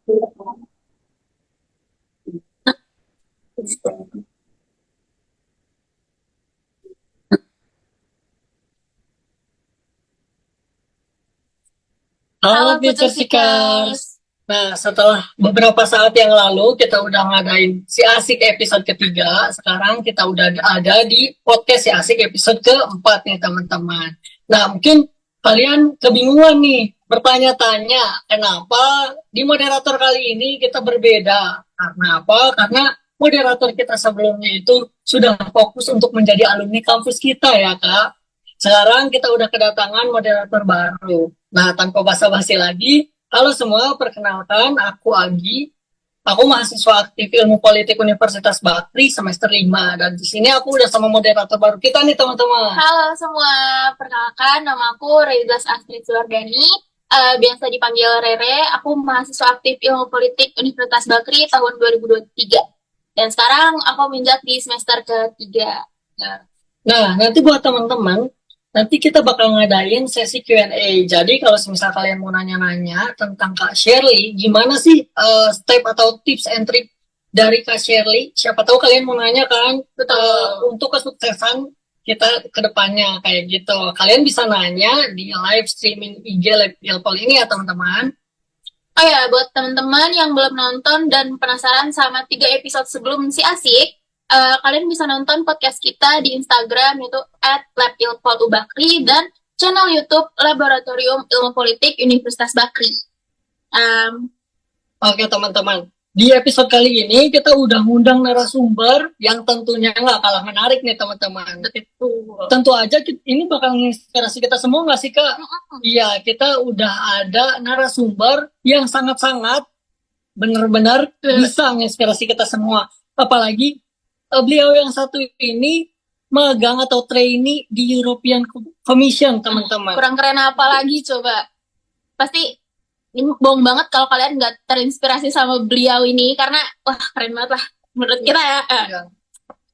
Halo Halo Future Seekers. Putusikers. Nah, setelah beberapa saat yang lalu kita udah ngadain si Asik episode ketiga, sekarang kita udah ada di podcast si Asik episode keempat nih teman-teman. Nah, mungkin kalian kebingungan nih, bertanya-tanya kenapa di moderator kali ini kita berbeda. Karena apa? Karena moderator kita sebelumnya itu sudah fokus untuk menjadi alumni kampus kita ya, Kak. Sekarang kita udah kedatangan moderator baru. Nah, tanpa basa-basi lagi, halo semua, perkenalkan aku Agi. Aku mahasiswa aktif Ilmu Politik Universitas Bakri semester 5 dan di sini aku udah sama moderator baru kita nih, teman-teman. Halo semua, perkenalkan nama aku Reizas Astrid Sulardani, biasa dipanggil Rere. Aku mahasiswa aktif Ilmu Politik Universitas Bakri tahun 2023. Dan sekarang aku menginjak di semester ketiga. Nah, nanti buat teman-teman, nanti kita bakal ngadain sesi Q&A. Jadi kalau misal kalian mau nanya-nanya tentang Kak Shirley, gimana sih step atau tips and trick dari Kak Shirley? Siapa tahu kalian mau nanya kan untuk kesuksesan kita ke depannya kayak gitu. Kalian bisa nanya di live streaming IG Lab Ilpol ini ya teman-teman. Oh ya, buat teman-teman yang belum nonton dan penasaran sama 3 episode sebelum si Asik, kalian bisa nonton podcast kita di Instagram yaitu @labilpolubakri dan channel YouTube Laboratorium Ilmu Politik Universitas Bakri. Um, Oke teman-teman, di episode kali ini kita udah ngundang narasumber yang tentunya nggak kalah menarik nih teman-teman. Tentu aja ini bakal menginspirasi kita semua nggak sih Kak? Iya, kita udah ada narasumber yang sangat-sangat benar-benar bisa menginspirasi kita semua. Apalagi beliau yang satu ini magang atau trainee di European Commission teman-teman. Kurang keren apa lagi coba? Pasti ini bohong banget kalau kalian nggak terinspirasi sama beliau ini karena wah keren banget lah menurut kita ya. Iya.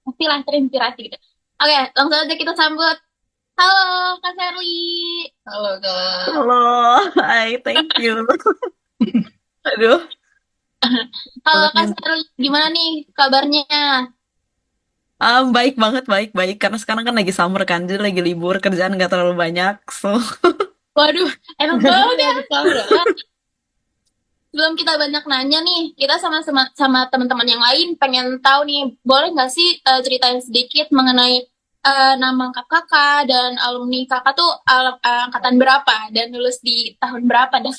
Pasti lah terinspirasi gitu. Oke, langsung aja kita sambut. Halo Kak Sherly. Halo Kak. Halo, hai, thank you. Aduh, Halo Kak Sherly, gimana nih kabarnya? baik banget, baik. Karena sekarang kan lagi summer kan, jadi lagi libur, kerjaan nggak terlalu banyak. So, Waduh, enak banget ya. Tahu. Sebelum kita banyak nanya nih, kita sama teman-teman yang lain pengen tahu nih, boleh nggak sih ceritain sedikit mengenai nama lengkap kakak dan alumni kakak tuh angkatan berapa dan lulus di tahun berapa dah?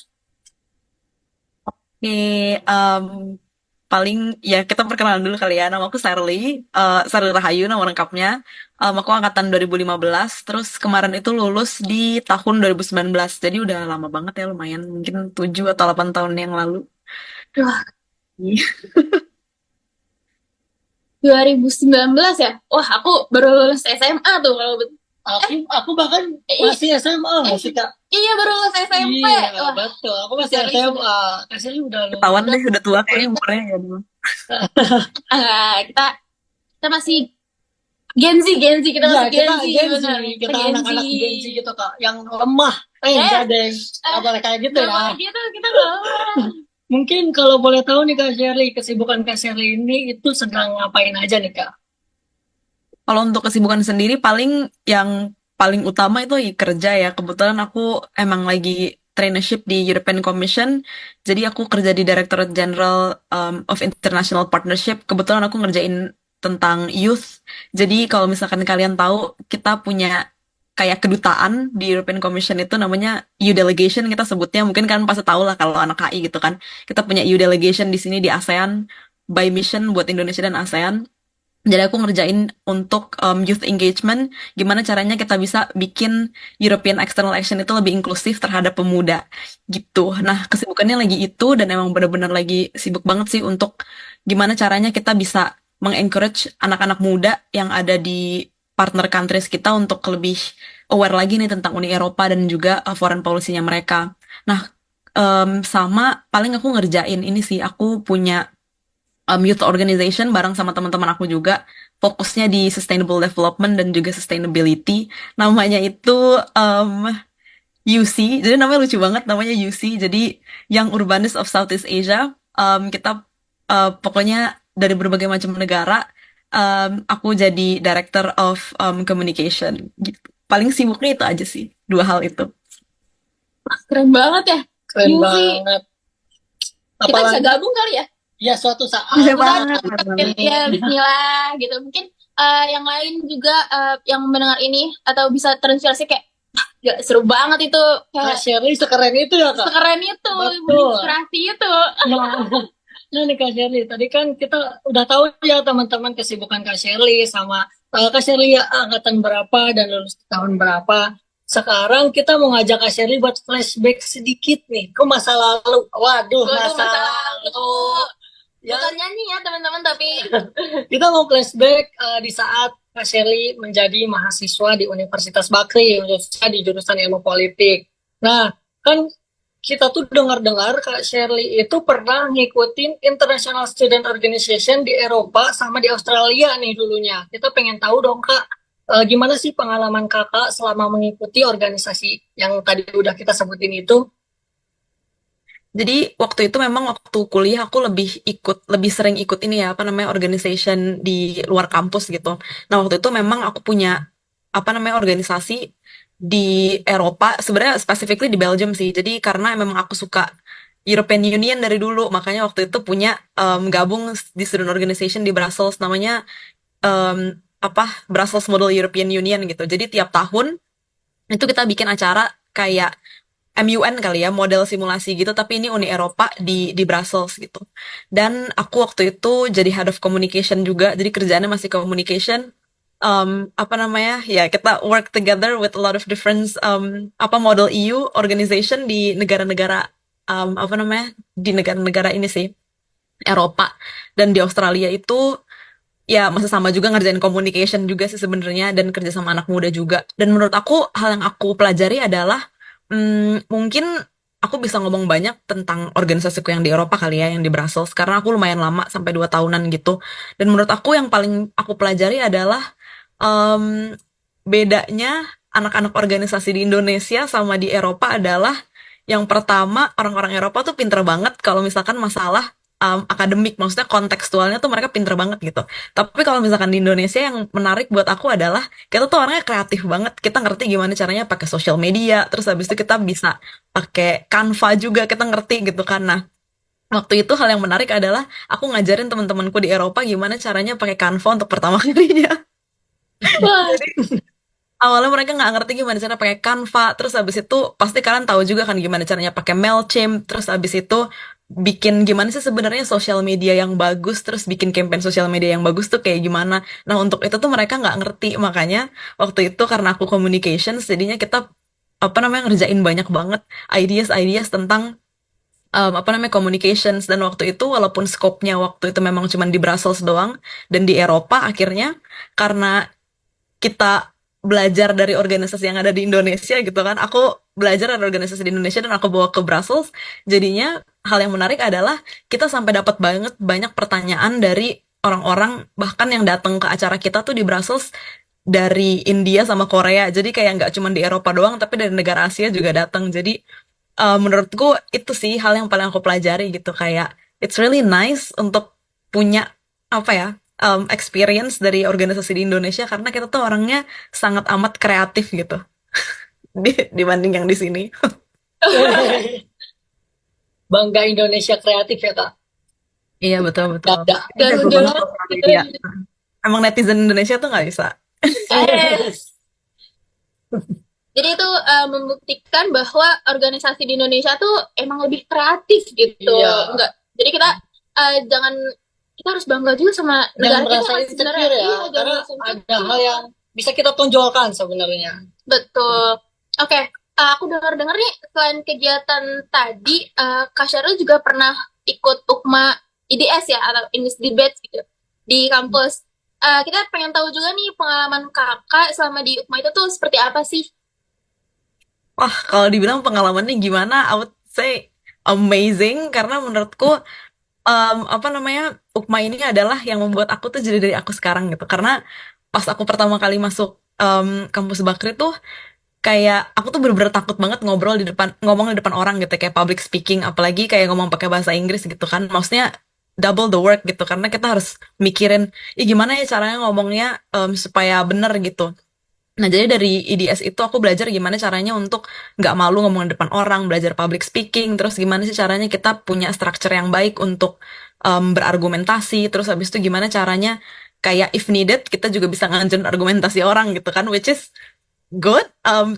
oke, paling ya kita perkenalan dulu kali ya. Nama aku Sarli, Sarli Rahayu nama lengkapnya. Aku angkatan 2015, terus kemarin itu lulus di tahun 2019. Jadi udah lama banget ya, lumayan. Mungkin 7 atau 8 tahun yang lalu. Wah, 2019 ya? Wah, aku baru lulus SMA tuh kalau Aku bahkan masih SMA masih Kak. iya baru lulus SMP. Iya, Wah, betul. Aku masih Sarli SMA. Kasih udah Ketahuan udah deh, udah tua kayaknya umurnya ya dulu. kita kita masih Gen Z kita Iya, masih kita Gen Z Gen Z, benar. kita Gen Z. anak-anak Gen Z gitu Kak, yang lemah. Enggak deh, nggak boleh kayak gitu Nggak ya. boleh gitu, kita nggak boleh. Mungkin kalau boleh tahu nih Kak Shirley, kesibukan Kak Shirley ini itu sedang ngapain aja nih Kak? Kalau untuk kesibukan sendiri paling yang paling utama itu kerja ya. Kebetulan aku emang lagi traineeship di European Commission. Jadi aku kerja di Directorate General of International Partnership. Kebetulan aku ngerjain tentang youth. Jadi kalau misalkan kalian tahu, kita punya kayak kedutaan di European Commission itu namanya EU Delegation kita sebutnya. Mungkin kan pasti tahu lah kalau anak KI gitu kan. Kita punya EU Delegation di sini di ASEAN by mission buat Indonesia dan ASEAN. Jadi aku ngerjain untuk youth engagement, gimana caranya kita bisa bikin European External Action itu lebih inklusif terhadap pemuda, gitu. Nah, kesibukannya lagi itu dan emang benar-benar lagi sibuk banget sih untuk gimana caranya kita bisa mengencourage anak-anak muda yang ada di partner countries kita untuk lebih aware lagi nih tentang Uni Eropa dan juga foreign policy-nya mereka. Nah, sama paling aku ngerjain ini sih, aku punya youth organization bareng sama teman-teman aku juga fokusnya di sustainable development dan juga sustainability namanya itu UC jadi namanya lucu banget namanya UC jadi Young Urbanists of Southeast Asia Kita pokoknya dari berbagai macam negara. Aku jadi Director of Communication gitu. Paling sibuknya itu aja sih, dua hal itu. Keren banget ya. Keren Gila sih. banget. Kita bisa Apalagi gabung kali ya. ya suatu saat. Bisa Kita banget. ya bismillah gitu. Mungkin yang lain juga yang mendengar ini atau bisa terinspirasi kayak gak seru banget itu, Kak kayak Shirley sekeren itu ya Kak. sekeren itu, Betul. menginspirasi itu. Nah nih Kak Shirley, tadi kan kita udah tahu ya teman-teman kesibukan Kak Shirley sama Kak Shirley ya, angkatan berapa dan lulus tahun berapa. Sekarang kita mau ngajak Kak Shirley buat flashback sedikit nih ke masa lalu. Waduh, Waduh, masa masa lalu. lalu. Ya, Bukan nyanyi ya teman-teman, tapi kita mau flashback di saat Kak Shirley menjadi mahasiswa di Universitas Bakri, khususnya di jurusan ilmu politik. Nah, kan kita tuh dengar-dengar Kak Shirley itu pernah ngikutin International Student Organization di Eropa sama di Australia nih dulunya. Kita pengen tahu dong Kak, gimana sih pengalaman Kakak selama mengikuti organisasi yang tadi udah kita sebutin itu? Jadi waktu itu memang waktu kuliah aku lebih sering ikut ini ya, apa namanya, organization di luar kampus gitu. Nah, waktu itu memang aku punya, apa namanya, organisasi di Eropa, sebenarnya specifically di Belgium sih. Jadi karena memang aku suka European Union dari dulu, makanya waktu itu punya gabung di student organization di Brussels, namanya Brussels Model European Union gitu. Jadi tiap tahun itu kita bikin acara kayak MUN kali ya, model simulasi gitu, tapi ini Uni Eropa di Brussels gitu. Dan aku waktu itu jadi head of communication juga, jadi kerjaannya masih communication. Apa namanya, ya kita work together with a lot of different model EU organization di negara-negara, apa namanya, di negara-negara ini sih, Eropa. Dan di Australia itu ya masih sama juga ngerjain communication juga sih sebenarnya, dan kerja sama anak muda juga. Dan menurut aku hal yang aku pelajari adalah mungkin aku bisa ngomong banyak tentang organisasiku yang di Eropa kali ya, yang di Brussels, karena aku lumayan lama sampai 2 tahunan gitu. Dan menurut aku yang paling aku pelajari adalah em, bedanya anak-anak organisasi di Indonesia sama di Eropa adalah, yang pertama, orang-orang Eropa tuh pinter banget kalau misalkan masalah akademik, maksudnya kontekstualnya tuh mereka pinter banget gitu. Tapi kalau misalkan di Indonesia, yang menarik buat aku adalah kita tuh orangnya kreatif banget. Kita ngerti gimana caranya pakai sosial media, terus habis itu kita bisa pakai Canva juga, kita ngerti gitu kan. Nah, waktu itu hal yang menarik adalah aku ngajarin teman-temanku di Eropa gimana caranya pakai Canva untuk pertama kalinya. wah, Awalnya mereka nggak ngerti gimana cara pakai Canva, terus habis itu pasti kalian tahu juga kan gimana caranya pakai Mailchimp, terus habis itu bikin gimana sih sebenarnya sosial media yang bagus, terus bikin campaign sosial media yang bagus tuh kayak gimana. Nah, untuk itu tuh mereka nggak ngerti, makanya waktu itu karena aku communications, jadinya kita, apa namanya, ngerjain banyak banget ideas tentang apa namanya, communications. Dan waktu itu walaupun scope-nya waktu itu memang cuma di Brussels doang dan di Eropa, akhirnya karena kita belajar dari organisasi yang ada di Indonesia gitu kan. Aku belajar dari organisasi di Indonesia dan aku bawa ke Brussels. Jadinya hal yang menarik adalah kita sampai dapat banget banyak pertanyaan dari orang-orang bahkan yang datang ke acara kita tuh di Brussels dari India sama Korea. Jadi kayak nggak cuma di Eropa doang, tapi dari negara Asia juga datang. Jadi menurutku itu sih hal yang paling aku pelajari gitu, kayak it's really nice untuk punya, apa ya, experience dari organisasi di Indonesia, karena kita tuh orangnya sangat amat kreatif gitu dibanding yang di sini. Bangga Indonesia kreatif ya Kak. Iya, betul betul. Gak ada. Ini jago Garuda banget sosial media. Emang netizen Indonesia tuh nggak bisa. Jadi itu membuktikan bahwa organisasi di Indonesia tuh emang lebih kreatif gitu. Iya. Enggak. Jadi kita jangan, kita harus bangga juga sama Jangan negara merasa kita kan sebenarnya. insecure ya, Iya, jangan karena merasa ada insecure. hal yang bisa kita tonjolkan sebenarnya. Betul. Oke, aku dengar-dengar nih selain kegiatan tadi, Kak Syarul juga pernah ikut UKMA IDS ya, atau English Debate gitu di kampus. Kita pengen tahu juga nih pengalaman kakak selama di UKMA itu tuh seperti apa sih? Wah, kalau dibilang pengalamannya gimana, I would say amazing, karena menurutku apa namanya, UKMA ini adalah yang membuat aku tuh jadi dari aku sekarang gitu. Karena pas aku pertama kali masuk kampus Bakri tuh kayak aku tuh bener-bener takut banget ngomong di depan orang gitu, kayak public speaking, apalagi kayak ngomong pakai bahasa Inggris gitu kan. Maksudnya double the work gitu, karena kita harus mikirin, gimana ya caranya ngomongnya supaya bener gitu. Nah, jadi dari IDS itu aku belajar gimana caranya untuk nggak malu ngomong di depan orang, belajar public speaking, terus gimana sih caranya kita punya structure yang baik untuk berargumentasi, terus habis itu gimana caranya kayak if needed kita juga bisa ngancurin argumentasi orang gitu kan, which is good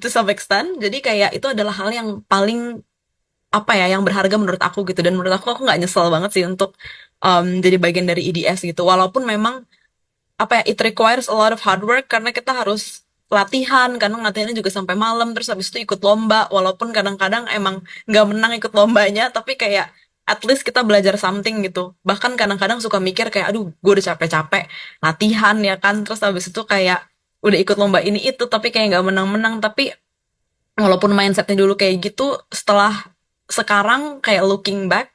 to some extent. Jadi kayak itu adalah hal yang paling apa ya, yang berharga menurut aku gitu, dan menurut aku nggak nyesel banget sih untuk jadi bagian dari IDS gitu. Walaupun memang apa ya, it requires a lot of hard work karena kita harus latihan, kadang latihannya juga sampai malam, terus habis itu ikut lomba, walaupun kadang-kadang emang nggak menang ikut lombanya, tapi kayak at least kita belajar something gitu. Bahkan kadang-kadang suka mikir kayak, aduh gue udah capek-capek latihan ya kan, terus habis itu kayak udah ikut lomba ini itu, tapi kayak nggak menang-menang. Tapi walaupun mindsetnya dulu kayak gitu, setelah sekarang kayak looking back,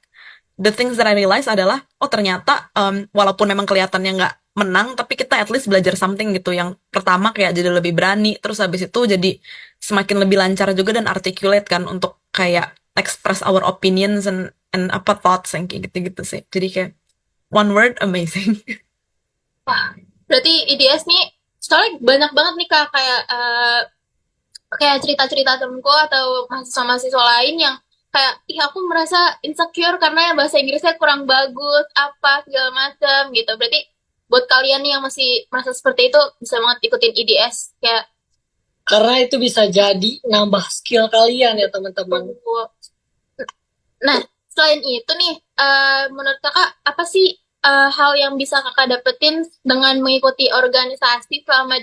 the things that I realize adalah, oh ternyata walaupun memang kelihatannya nggak menang, tapi kita at least belajar something gitu. Yang pertama kayak jadi lebih berani, terus habis itu jadi semakin lebih lancar juga dan articulate kan untuk kayak express our opinions and apa thoughts yang kayak gitu-gitu sih. Jadi kayak one word amazing. Wah, berarti IDS nih soalnya banyak banget nih Kak kayak cerita-cerita temenku atau mahasiswa-mahasiswa lain yang kayak ih aku merasa insecure karena bahasa Inggrisnya kurang bagus apa segala macam gitu. Berarti buat kalian nih yang masih merasa seperti itu bisa banget ikutin IDS kayak Karena itu bisa jadi nambah skill kalian ya teman-teman. nah, selain itu nih, menurut kakak apa sih hal yang bisa kakak dapetin dengan mengikuti organisasi selama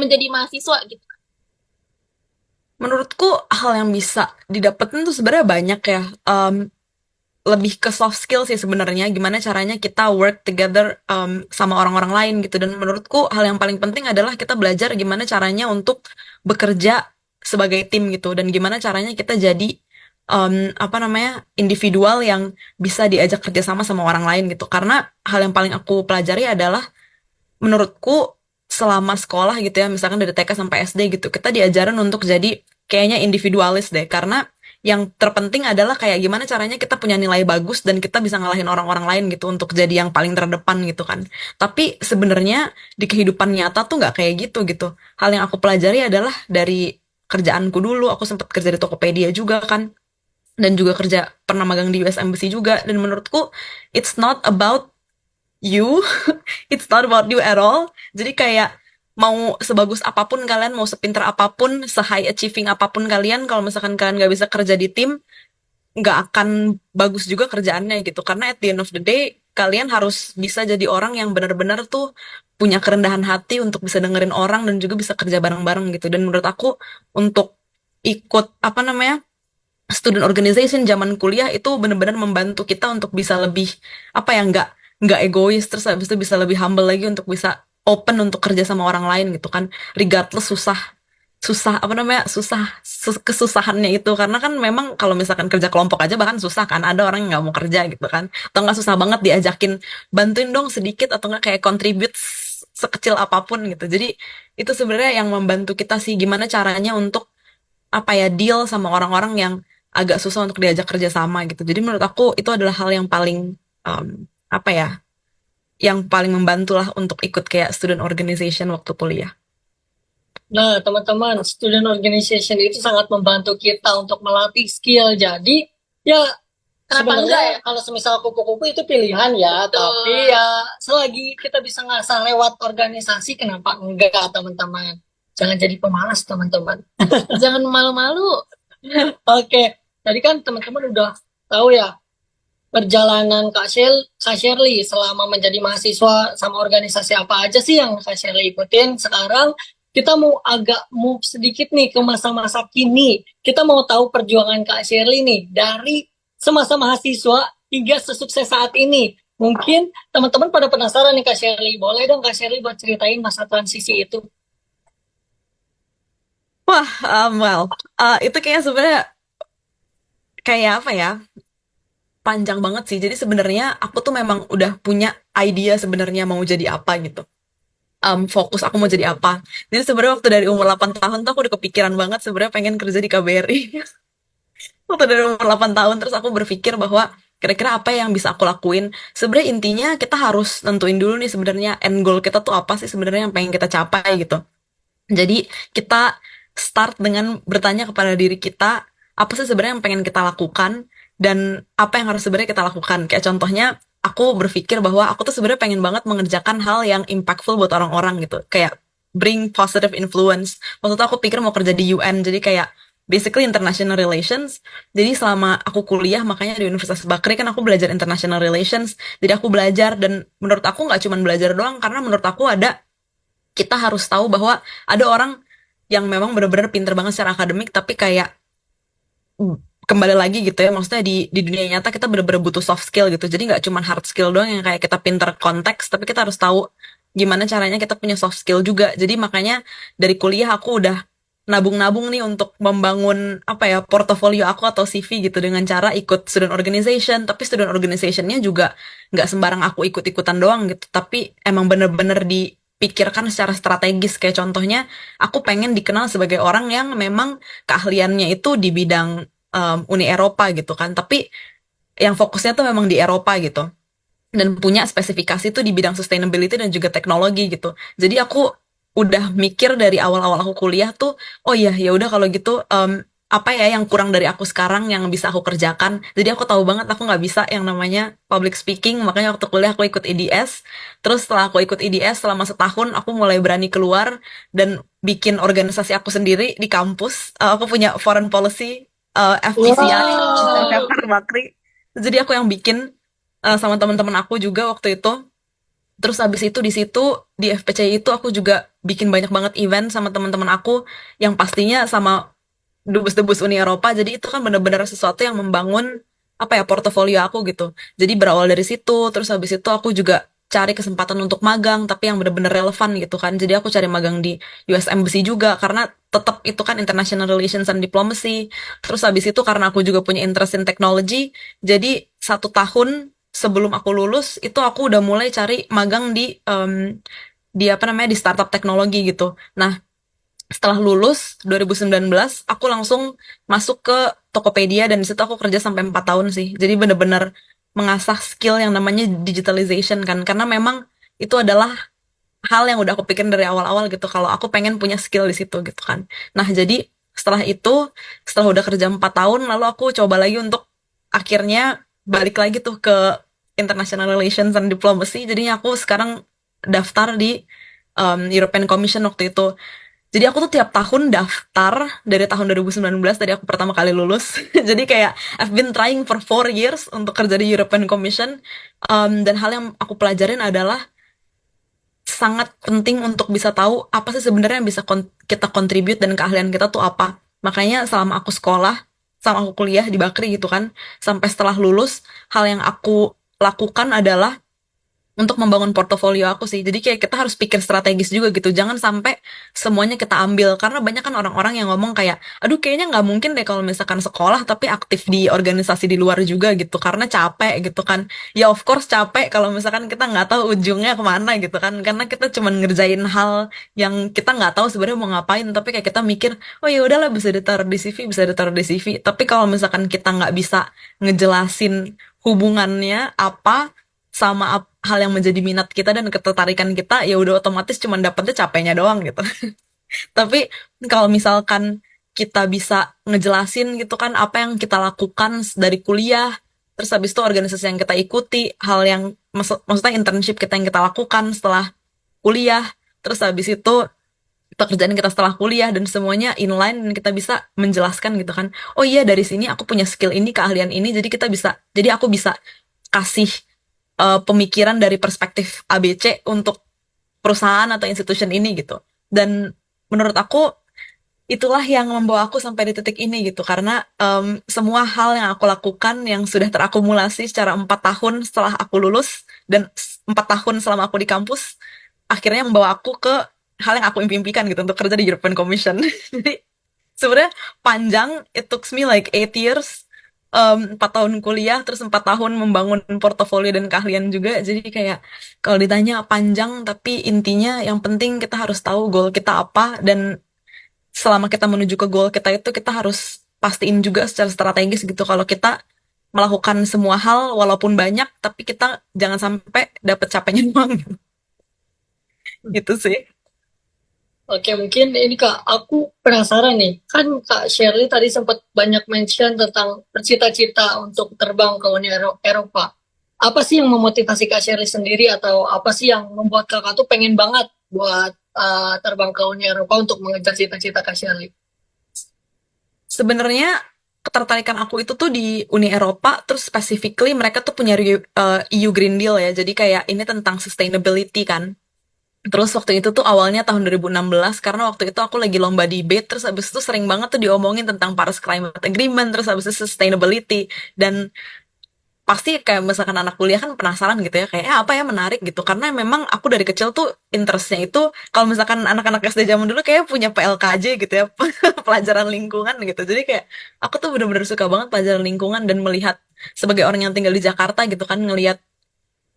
menjadi mahasiswa gitu? Menurutku hal yang bisa didapetin tuh sebenarnya banyak ya. Lebih ke soft skill sih sebenarnya, gimana caranya kita work together sama orang-orang lain gitu. Dan menurutku hal yang paling penting adalah kita belajar gimana caranya untuk bekerja sebagai tim gitu, dan gimana caranya kita jadi apa namanya, individual yang bisa diajak kerjasama sama orang lain gitu. Karena hal yang paling aku pelajari adalah, menurutku selama sekolah gitu ya, misalkan dari TK sampai SD gitu, kita diajarin untuk jadi kayaknya individualis deh. Karena yang terpenting adalah kayak gimana caranya kita punya nilai bagus dan kita bisa ngalahin orang-orang lain gitu untuk jadi yang paling terdepan gitu kan. Tapi sebenarnya di kehidupan nyata tuh nggak kayak gitu gitu. Hal yang aku pelajari adalah dari kerjaanku dulu, aku sempat kerja di Tokopedia juga kan, dan juga kerja pernah magang di US Embassy juga. Dan menurutku it's not about you, it's not about you at all. Jadi kayak mau sebagus apapun kalian, mau sepintar apapun, se-high achieving apapun kalian, kalau misalkan kalian nggak bisa kerja di tim, nggak akan bagus juga kerjaannya gitu. Karena at the end of the day, kalian harus bisa jadi orang yang benar-benar tuh punya kerendahan hati untuk bisa dengerin orang dan juga bisa kerja bareng-bareng gitu. Dan menurut aku untuk ikut apa namanya, student organization zaman kuliah itu benar-benar membantu kita untuk bisa lebih apa ya, nggak egois, terus habis itu bisa lebih humble lagi untuk bisa open untuk kerja sama orang lain gitu kan, regardless susah susah apa namanya, kesusahannya itu. Karena kan memang kalau misalkan kerja kelompok aja bahkan susah kan, ada orang yang nggak mau kerja gitu kan, atau nggak, susah banget diajakin bantuin dong sedikit, atau nggak kayak contribute sekecil apapun gitu. Jadi itu sebenarnya yang membantu kita sih, gimana caranya untuk apa ya, deal sama orang-orang yang agak susah untuk diajak kerja sama gitu. Jadi menurut aku itu adalah hal yang paling um, apa ya, yang paling membantu lah untuk ikut kayak student organization waktu kuliah. Nah, teman-teman, student organization itu sangat membantu kita untuk melatih skill. Jadi, ya Kenapa enggak ya? sebenarnya kalau semisal kupu-kupu itu pilihan ya, Betul. tapi ya selagi kita bisa ngasah lewat organisasi, kenapa enggak, teman-teman? Jangan jadi pemalas, teman-teman. Jangan malu-malu. Oke, tadi kan teman-teman udah tahu ya perjalanan Kak Shirley selama menjadi mahasiswa, sama organisasi apa aja sih yang Kak Shirley ikutin. Sekarang kita mau agak move sedikit nih ke masa-masa kini. Kita mau tahu perjuangan Kak Shirley nih dari semasa mahasiswa hingga sesukses saat ini. Mungkin teman-teman pada penasaran nih Kak Shirley. Boleh dong Kak Shirley buat ceritain masa transisi itu. Wah, well, itu kayak sebenarnya kayak apa ya, panjang banget sih. Jadi sebenarnya aku tuh memang udah punya idea sebenarnya mau jadi apa gitu. fokus aku mau jadi apa. Jadi sebenarnya waktu dari umur 8 tahun tuh aku udah kepikiran banget sebenarnya pengen kerja di KBRI. Waktu dari umur 8 tahun terus aku berpikir bahwa kira-kira apa yang bisa aku lakuin. Sebenarnya intinya kita harus nentuin dulu nih sebenarnya end goal kita tuh apa sih sebenarnya yang pengen kita capai gitu. Jadi kita start dengan bertanya kepada diri kita, apa sih sebenarnya yang pengen kita lakukan dan apa yang harus sebenarnya kita lakukan. Kayak contohnya, aku berpikir bahwa aku tuh sebenarnya pengen banget mengerjakan hal yang impactful buat orang-orang gitu. Kayak bring positive influence. Waktu itu aku pikir mau kerja di UN, jadi kayak basically international relations. Jadi selama aku kuliah, makanya di Universitas Bakri kan aku belajar international relations. Jadi aku belajar dan menurut aku nggak cuma belajar doang, karena menurut aku kita harus tahu bahwa ada orang yang memang benar-benar pinter banget secara akademik tapi kayak kembali lagi gitu ya maksudnya di dunia nyata kita benar-benar butuh soft skill gitu jadi nggak cuma hard skill doang yang kayak kita pinter konteks tapi kita harus tahu gimana caranya kita punya soft skill juga jadi makanya dari kuliah aku udah nabung-nabung nih untuk membangun apa ya portofolio aku atau CV gitu dengan cara ikut student organization tapi student organizationnya juga nggak sembarang aku ikut-ikutan doang gitu tapi emang bener-bener dipikirkan secara strategis kayak contohnya aku pengen dikenal sebagai orang yang memang keahliannya itu di bidang Uni Eropa gitu kan tapi yang fokusnya tuh memang di Eropa gitu dan punya spesifikasi tuh di bidang sustainability dan juga teknologi gitu. Jadi aku udah mikir dari awal-awal aku kuliah tuh, oh iya ya udah kalau gitu apa ya yang kurang dari aku sekarang yang bisa aku kerjakan. Jadi aku tahu banget aku nggak bisa yang namanya public speaking, makanya waktu kuliah aku ikut EDS. Terus setelah aku ikut EDS selama setahun aku mulai berani keluar dan bikin organisasi aku sendiri di kampus. Aku punya foreign policy FPCI, Wow. Februari Bakri. Jadi aku yang bikin sama teman-teman aku juga waktu itu. Terus habis itu di situ di FPCI itu aku juga bikin banyak banget event sama teman-teman aku yang pastinya sama dubes-dubes Uni Eropa. Jadi itu kan benar-benar sesuatu yang membangun apa ya portofolio aku gitu. Jadi berawal dari situ, terus habis itu aku juga cari kesempatan untuk magang tapi yang benar-benar relevan gitu kan. Jadi aku cari magang di US Embassy juga karena tetap itu kan international relations and diplomacy. Terus habis itu karena aku juga punya interest in technology, jadi 1 tahun sebelum aku lulus itu aku udah mulai cari magang di apa namanya di startup teknologi gitu. Nah, setelah lulus 2019 aku langsung masuk ke Tokopedia dan di situ aku kerja sampai 4 tahun sih. Jadi bener-bener mengasah skill yang namanya digitalization kan karena memang itu adalah hal yang udah aku pikirin dari awal-awal gitu kalau aku pengen punya skill di situ gitu kan. Nah, jadi setelah udah kerja 4 tahun lalu aku coba lagi untuk akhirnya balik lagi tuh ke International Relations and Diplomacy. Jadinya aku sekarang daftar di European Commission waktu itu. Jadi aku tuh tiap tahun daftar dari tahun 2019 dari aku pertama kali lulus. Jadi kayak I've been trying for 4 years untuk kerja di European Commission. Dan hal yang aku pelajarin adalah sangat penting untuk bisa tahu apa sih sebenarnya yang bisa kita contribute dan keahlian kita tuh apa. Makanya selama aku sekolah, sama aku kuliah di Bakri gitu kan, sampai setelah lulus, hal yang aku lakukan adalah untuk membangun portofolio aku sih. Jadi kayak kita harus pikir strategis juga gitu. Jangan sampai semuanya kita ambil. Karena banyak kan orang-orang yang ngomong kayak, aduh kayaknya nggak mungkin deh kalau misalkan sekolah tapi aktif di organisasi di luar juga gitu. Karena capek gitu kan. Ya of course capek kalau misalkan kita nggak tahu ujungnya kemana gitu kan. Karena kita cuma ngerjain hal yang kita nggak tahu sebenarnya mau ngapain. Tapi kayak kita mikir, oh ya udahlah bisa ditaruh di CV, bisa ditaruh di CV. Tapi kalau misalkan kita nggak bisa ngejelasin hubungannya apa sama hal yang menjadi minat kita dan ketertarikan kita ya udah otomatis cuman dapetnya capeknya doang gitu. Tapi kalau misalkan kita bisa ngejelasin gitu kan apa yang kita lakukan dari kuliah, terus habis itu organisasi yang kita ikuti, hal yang maksudnya internship kita yang kita lakukan setelah kuliah, terus habis itu pekerjaan kita setelah kuliah dan semuanya inline dan kita bisa menjelaskan gitu kan. Oh iya dari sini aku punya skill ini, keahlian ini, jadi aku bisa kasih pemikiran dari perspektif ABC untuk perusahaan atau institution ini gitu. Dan menurut aku itulah yang membawa aku sampai di titik ini gitu karena semua hal yang aku lakukan yang sudah terakumulasi secara 4 tahun setelah aku lulus dan 4 tahun selama aku di kampus akhirnya membawa aku ke hal yang aku impikan gitu untuk kerja di European Commission. Jadi sebenarnya panjang, it took me like 8 years 4 tahun kuliah, terus 4 tahun membangun portofolio dan keahlian juga. Jadi kayak kalau ditanya panjang, tapi intinya yang penting kita harus tahu goal kita apa, dan selama kita menuju ke goal kita itu kita harus pastiin juga secara strategis gitu kalau kita melakukan semua hal walaupun banyak, tapi kita jangan sampai dapet capeknya doang. Gitu sih. Oke, mungkin ini Kak, aku penasaran nih. Kan Kak Shirley tadi sempat banyak mention tentang bercita-cita untuk terbang ke Uni Eropa. Apa sih yang memotivasi Kak Shirley sendiri atau apa sih yang membuat Kakak tuh pengen banget buat terbang ke Uni Eropa untuk mengejar cita-cita Kak Shirley? Sebenarnya ketertarikan aku itu tuh di Uni Eropa, terus specifically mereka tuh punya EU Green Deal ya. Jadi kayak ini tentang sustainability kan. Terus waktu itu tuh awalnya tahun 2016, karena waktu itu aku lagi lomba debate, terus habis itu sering banget tuh diomongin tentang Paris Climate Agreement, terus habis itu sustainability. Dan pasti kayak misalkan anak kuliah kan penasaran gitu ya, kayak apa ya menarik gitu. Karena memang aku dari kecil tuh interestnya itu, kalau misalkan anak-anak SD zaman dulu kayak punya PLKJ gitu ya, pelajaran lingkungan gitu. Jadi kayak aku tuh bener-bener suka banget pelajaran lingkungan, dan melihat sebagai orang yang tinggal di Jakarta gitu kan, ngelihat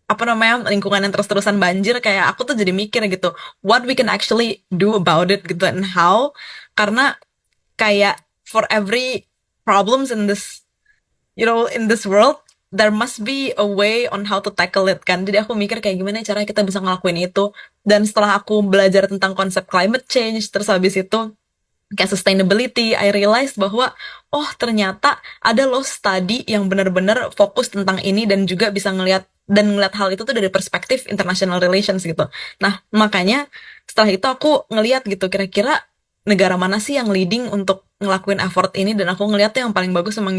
apa namanya lingkungan yang terus-terusan banjir, kayak aku tuh jadi mikir gitu, what we can actually do about it gitu, and how. Karena kayak for every problems in this, in this world, there must be a way on how to tackle it kan. Jadi aku mikir kayak gimana caranya kita bisa ngelakuin itu. Dan setelah aku belajar tentang konsep climate change, terus habis itu kayak sustainability, I realized bahwa oh ternyata ada loh study yang benar-benar fokus tentang ini, dan juga bisa ngelihat hal itu tuh dari perspektif international relations gitu. Nah, makanya setelah itu aku ngelihat gitu kira-kira negara mana sih yang leading untuk ngelakuin effort ini, dan aku ngeliat tuh yang paling bagus sama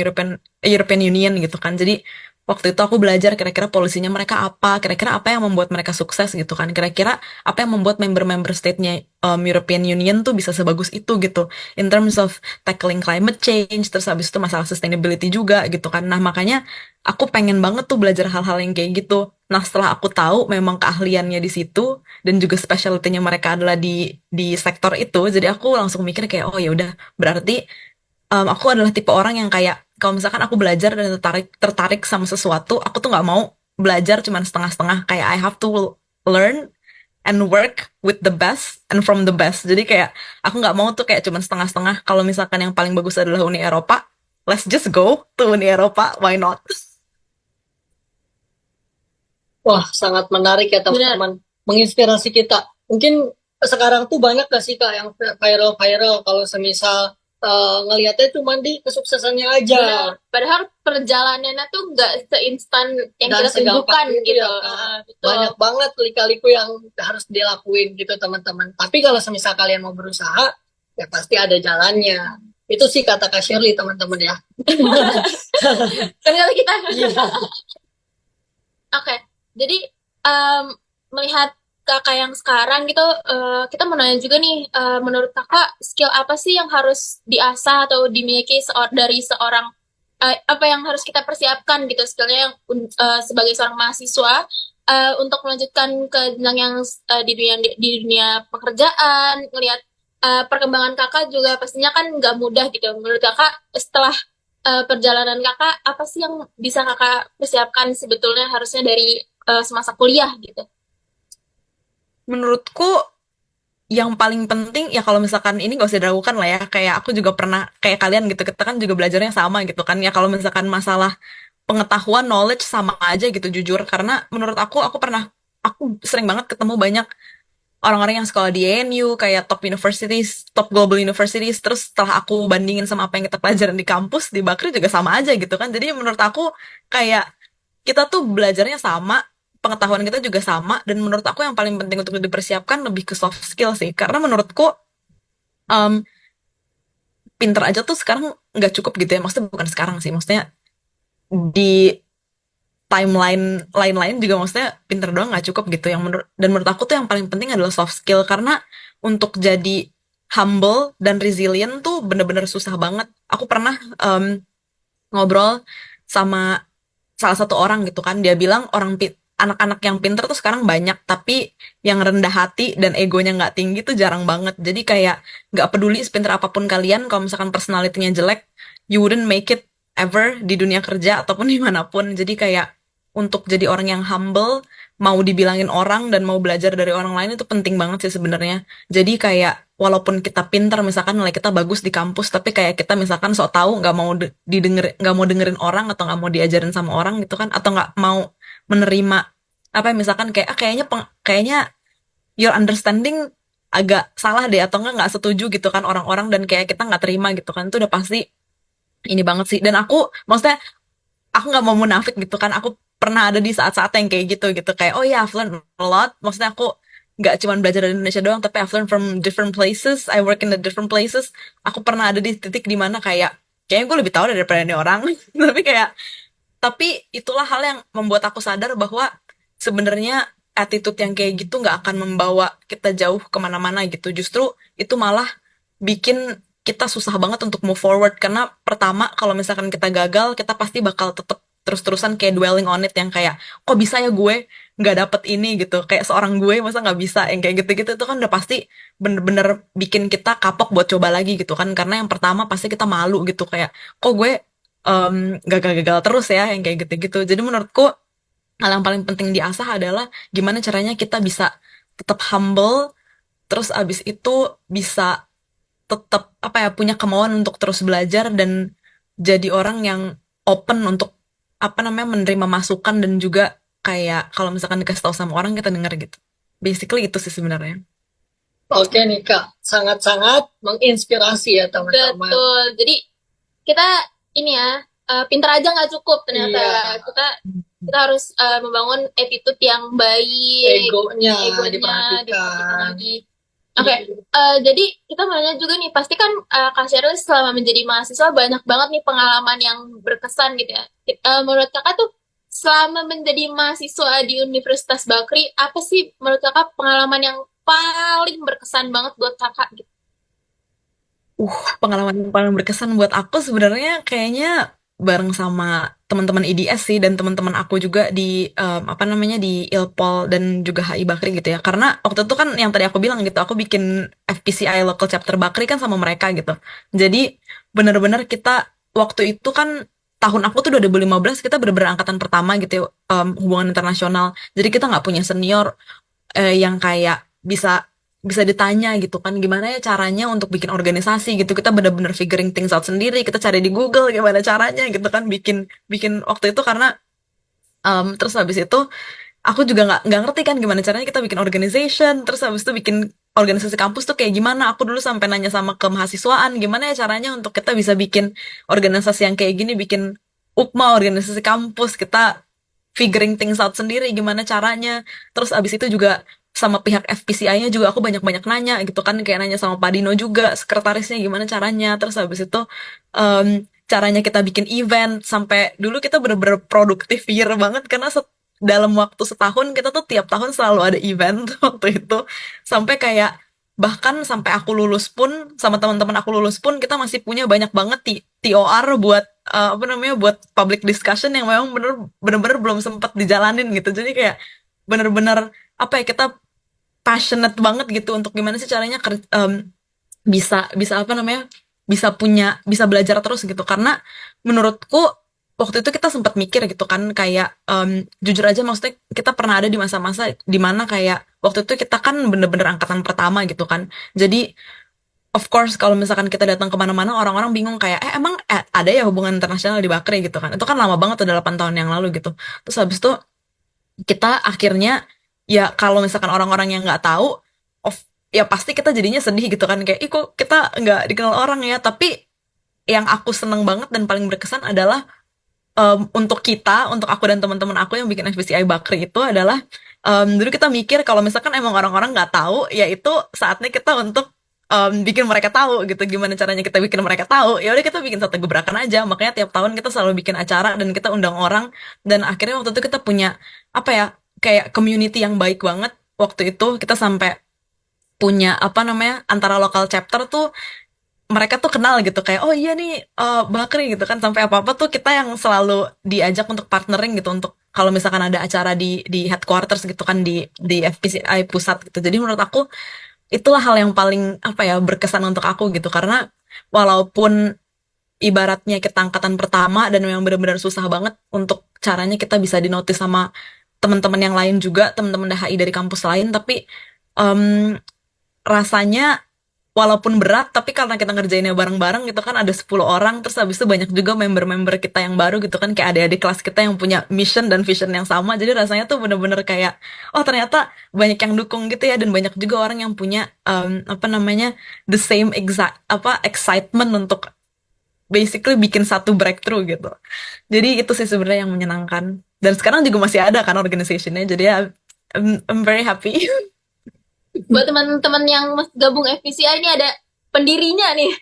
European Union gitu kan. Jadi waktu itu aku belajar kira-kira polisinya mereka apa, kira-kira apa yang membuat mereka sukses gitu kan, kira-kira apa yang membuat member-member state-nya European Union tuh bisa sebagus itu gitu, in terms of tackling climate change, terus habis itu masalah sustainability juga gitu kan. Nah makanya aku pengen banget tuh belajar hal-hal yang kayak gitu. Nah setelah aku tahu memang keahliannya di situ, dan juga specialty-nya mereka adalah di sektor itu, jadi aku langsung mikir kayak oh ya udah berarti aku adalah tipe orang yang kayak kalau misalkan aku belajar dan tertarik sama sesuatu, aku tuh nggak mau belajar cuman setengah-setengah. Kayak I have to learn and work with the best and from the best. Jadi kayak aku nggak mau tuh kayak cuman setengah-setengah. Kalau misalkan yang paling bagus adalah Uni Eropa, let's just go to Uni Eropa, why not? Wah, sangat menarik ya Benar. teman-teman. Menginspirasi kita. Mungkin sekarang tuh banyak gak sih Kak yang viral-viral kalau semisal ngelihatnya cuma di kesuksesannya aja. Benar. Padahal perjalanannya tuh nggak seinstan yang Dan kita tunjukkan segampang itu gitu. ya Kak. Betul. Banyak banget lika-liku yang harus dilakuin gitu teman-teman. Tapi kalau semisal kalian mau berusaha, ya pasti ada jalannya. Itu sih kata Kak Shirley teman-teman ya. Ternyata kita. Iya. Oke, jadi melihat kakak yang sekarang gitu, kita mau nanya juga nih, menurut kakak skill apa sih yang harus diasah atau dimiliki dari seorang, apa yang harus kita persiapkan gitu skillnya yang sebagai seorang mahasiswa untuk melanjutkan ke jenjang yang di dunia pekerjaan, ngelihat perkembangan kakak juga pastinya kan nggak mudah gitu. Menurut kakak setelah perjalanan kakak, apa sih yang bisa kakak persiapkan sebetulnya harusnya dari semasa kuliah gitu? Menurutku yang paling penting ya, kalau misalkan ini gak usah diragukan lah ya, kayak aku juga pernah kayak kalian gitu, kita kan juga belajarnya sama gitu kan ya. Kalau misalkan masalah pengetahuan, knowledge sama aja gitu jujur, karena menurut aku sering banget ketemu banyak orang-orang yang sekolah di ANU kayak top universities, top global universities, terus setelah aku bandingin sama apa yang kita pelajarin di kampus di Bakri juga sama aja gitu kan. Jadi menurut aku kayak kita tuh belajarnya sama, pengetahuan kita juga sama, dan menurut aku yang paling penting untuk dipersiapkan lebih ke soft skill sih. Karena menurutku um, pinter aja tuh sekarang nggak cukup gitu ya. Maksudnya bukan sekarang sih, maksudnya di timeline lain-lain juga maksudnya pinter doang nggak cukup gitu. Dan menurut aku tuh yang paling penting adalah soft skill, karena untuk jadi humble dan resilient tuh bener-bener susah banget. Aku pernah ngobrol sama salah satu orang gitu kan, dia bilang anak-anak yang pinter tuh sekarang banyak, tapi yang rendah hati dan egonya nggak tinggi tuh jarang banget. Jadi kayak nggak peduli sepinter apapun kalian, kalau misalkan personality-nya jelek, you wouldn't make it ever di dunia kerja ataupun dimanapun. Jadi kayak untuk jadi orang yang humble, mau dibilangin orang dan mau belajar dari orang lain itu penting banget sih sebenarnya. Jadi kayak walaupun kita pintar, misalkan nilai kita bagus di kampus, tapi kayak kita misalkan sok tahu nggak mau nggak mau dengerin orang atau nggak mau diajarin sama orang gitu kan, atau nggak mau menerima apa ya, misalkan kayak kayaknya kayaknya your understanding agak salah deh atau nggak setuju gitu kan orang-orang dan kayak kita nggak terima gitu kan, itu udah pasti ini banget sih. Dan aku maksudnya aku nggak mau munafik gitu kan, aku pernah ada di saat-saat yang kayak gitu gitu kayak oh ya, I've learned a lot, maksudnya aku nggak cuma belajar dari Indonesia doang tapi I've learned from different places, I work in the different places. Aku pernah ada di titik dimana kayak kayaknya gue lebih tahu daripada ini orang tapi kayak itulah hal yang membuat aku sadar bahwa sebenarnya attitude yang kayak gitu nggak akan membawa kita jauh kemana-mana gitu. Justru itu malah bikin kita susah banget untuk move forward. Karena pertama, kalau misalkan kita gagal, kita pasti bakal tetap terus-terusan kayak dwelling on it yang kayak, kok bisa ya gue nggak dapet ini gitu. Kayak seorang gue masa nggak bisa yang kayak gitu-gitu itu kan udah pasti bener-bener bikin kita kapok buat coba lagi gitu kan. Karena yang pertama pasti kita malu gitu kayak, kok gue gagal-gagal terus ya yang kayak gitu-gitu. Jadi menurutku hal yang paling penting diasah adalah gimana caranya kita bisa tetap humble, terus abis itu bisa tetap apa ya punya kemauan untuk terus belajar dan jadi orang yang open untuk apa namanya menerima masukan dan juga kayak kalau misalkan dikasih tahu sama orang kita denger gitu. Basically itu sih sebenarnya. Oke nih Kak, sangat-sangat menginspirasi ya teman-teman. Betul. Jadi kita ini ya, pintar aja nggak cukup ternyata. Iya. Kita harus membangun attitude yang baik, Egonya egonya diperhatikan. diperhatikan lagi. Oke, jadi kita mau nanya juga nih, pasti kan Kak Sheryl selama menjadi mahasiswa banyak banget nih pengalaman yang berkesan gitu ya. Menurut kakak tuh selama menjadi mahasiswa di Universitas Bakri, apa sih menurut kakak pengalaman yang paling berkesan banget buat kakak gitu? Pengalaman yang paling berkesan buat aku sebenarnya kayaknya bareng sama teman-teman IDS sih dan teman-teman aku juga di apa namanya di Ilpol dan juga HI Bakri gitu ya. Karena waktu itu kan yang tadi aku bilang gitu, aku bikin FPCI local chapter Bakri kan sama mereka gitu. Jadi benar-benar kita waktu itu kan tahun aku tuh 2015 kita bener-bener angkatan pertama gitu ya, hubungan internasional. Jadi kita nggak punya senior yang kayak bisa bisa ditanya gitu kan gimana ya caranya untuk bikin organisasi gitu, kita bener-bener figuring things out sendiri, kita cari di Google gimana caranya gitu kan bikin bikin waktu itu karena terus habis itu aku juga nggak ngerti kan gimana caranya kita bikin organization, terus habis itu bikin organisasi kampus tuh kayak gimana. Aku dulu sampai nanya sama kemahasiswaan gimana ya caranya untuk kita bisa bikin organisasi yang kayak gini, bikin UPMA organisasi kampus, kita figuring things out sendiri gimana caranya. Terus abis itu juga sama pihak FPCI-nya juga aku banyak-banyak nanya gitu kan, kayak nanya sama Pak Dino juga sekretarisnya gimana caranya. Terus habis itu caranya kita bikin event, sampai dulu kita bener-bener produktif year banget karena dalam waktu setahun kita tuh tiap tahun selalu ada event waktu itu, sampai kayak bahkan sampai aku lulus pun sama teman-teman aku lulus pun kita masih punya banyak banget TOR buat apa namanya buat public discussion yang memang bener-bener belum sempat dijalanin gitu. Jadi kayak bener-bener apa ya, kita passionate banget gitu untuk gimana sih caranya bisa bisa apa namanya bisa belajar terus gitu. Karena menurutku waktu itu kita sempat mikir gitu kan kayak jujur aja maksudnya kita pernah ada di masa-masa dimana kayak waktu itu kita kan bener-bener angkatan pertama gitu kan. Jadi of course kalau misalkan kita datang kemana-mana orang-orang bingung kayak emang ada ya hubungan internasional di Bakri gitu kan. Itu kan lama banget, udah 8 tahun yang lalu gitu. Terus habis itu kita akhirnya ya kalau misalkan orang-orang yang nggak tahu ya pasti kita jadinya sedih gitu kan kayak ih kok kita nggak dikenal orang ya. Tapi yang aku seneng banget dan paling berkesan adalah untuk kita, untuk aku dan teman-teman aku yang bikin FBCI Bakri itu adalah dulu kita mikir kalau misalkan emang orang-orang nggak tahu, ya itu saatnya kita untuk bikin mereka tahu gitu. Gimana caranya kita bikin mereka tahu? Ya udah kita bikin satu gebrakan aja. Makanya tiap tahun kita selalu bikin acara dan kita undang orang. Dan akhirnya waktu itu kita punya apa ya kayak community yang baik banget. Waktu itu kita sampai punya apa namanya antara lokal chapter tuh mereka tuh kenal gitu kayak oh iya nih Bakri gitu kan, sampai apa-apa tuh kita yang selalu diajak untuk partnering gitu untuk kalau misalkan ada acara di headquarters gitu kan di FPCI pusat gitu. Jadi menurut aku itulah hal yang paling apa ya berkesan untuk aku gitu karena walaupun ibaratnya kita angkatan pertama dan memang benar-benar susah banget untuk caranya kita bisa dinotis sama teman-teman yang lain juga, teman-teman DHI dari kampus lain, tapi em, rasanya walaupun berat, tapi karena kita ngerjainnya bareng-bareng gitu kan ada 10 orang, terus habis itu banyak juga member-member kita yang baru gitu kan, kayak adik-adik kelas kita yang punya mission dan vision yang sama, jadi rasanya tuh bener-bener kayak, oh ternyata banyak yang dukung gitu ya, dan banyak juga orang yang punya, apa namanya, the same exact, apa, excitement untuk basically bikin satu breakthrough gitu. Jadi itu sih sebenarnya yang menyenangkan. Dan sekarang juga masih ada kan organizationnya, jadi ya I'm very happy. Buat teman-teman yang gabung FPCI ini ada pendirinya nih.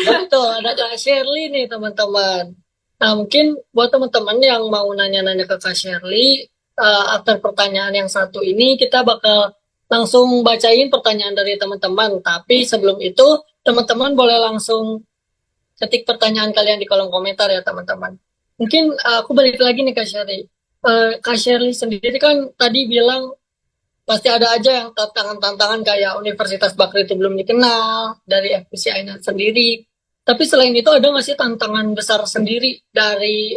Betul, ada Kak Shirley nih teman-teman. Nah, mungkin buat teman-teman yang mau nanya-nanya ke Kak Shirley, after pertanyaan yang satu ini, kita bakal langsung bacain pertanyaan dari teman-teman. Tapi sebelum itu, teman-teman boleh langsung ketik pertanyaan kalian di kolom komentar ya teman-teman. Mungkin aku balik lagi nih Kak Shirley. Kak Shirley sendiri kan tadi bilang pasti ada aja yang tantangan-tantangan kayak Universitas Bakri itu belum dikenal dari FPCI-nya sendiri. Tapi selain itu ada nggak sih tantangan besar sendiri dari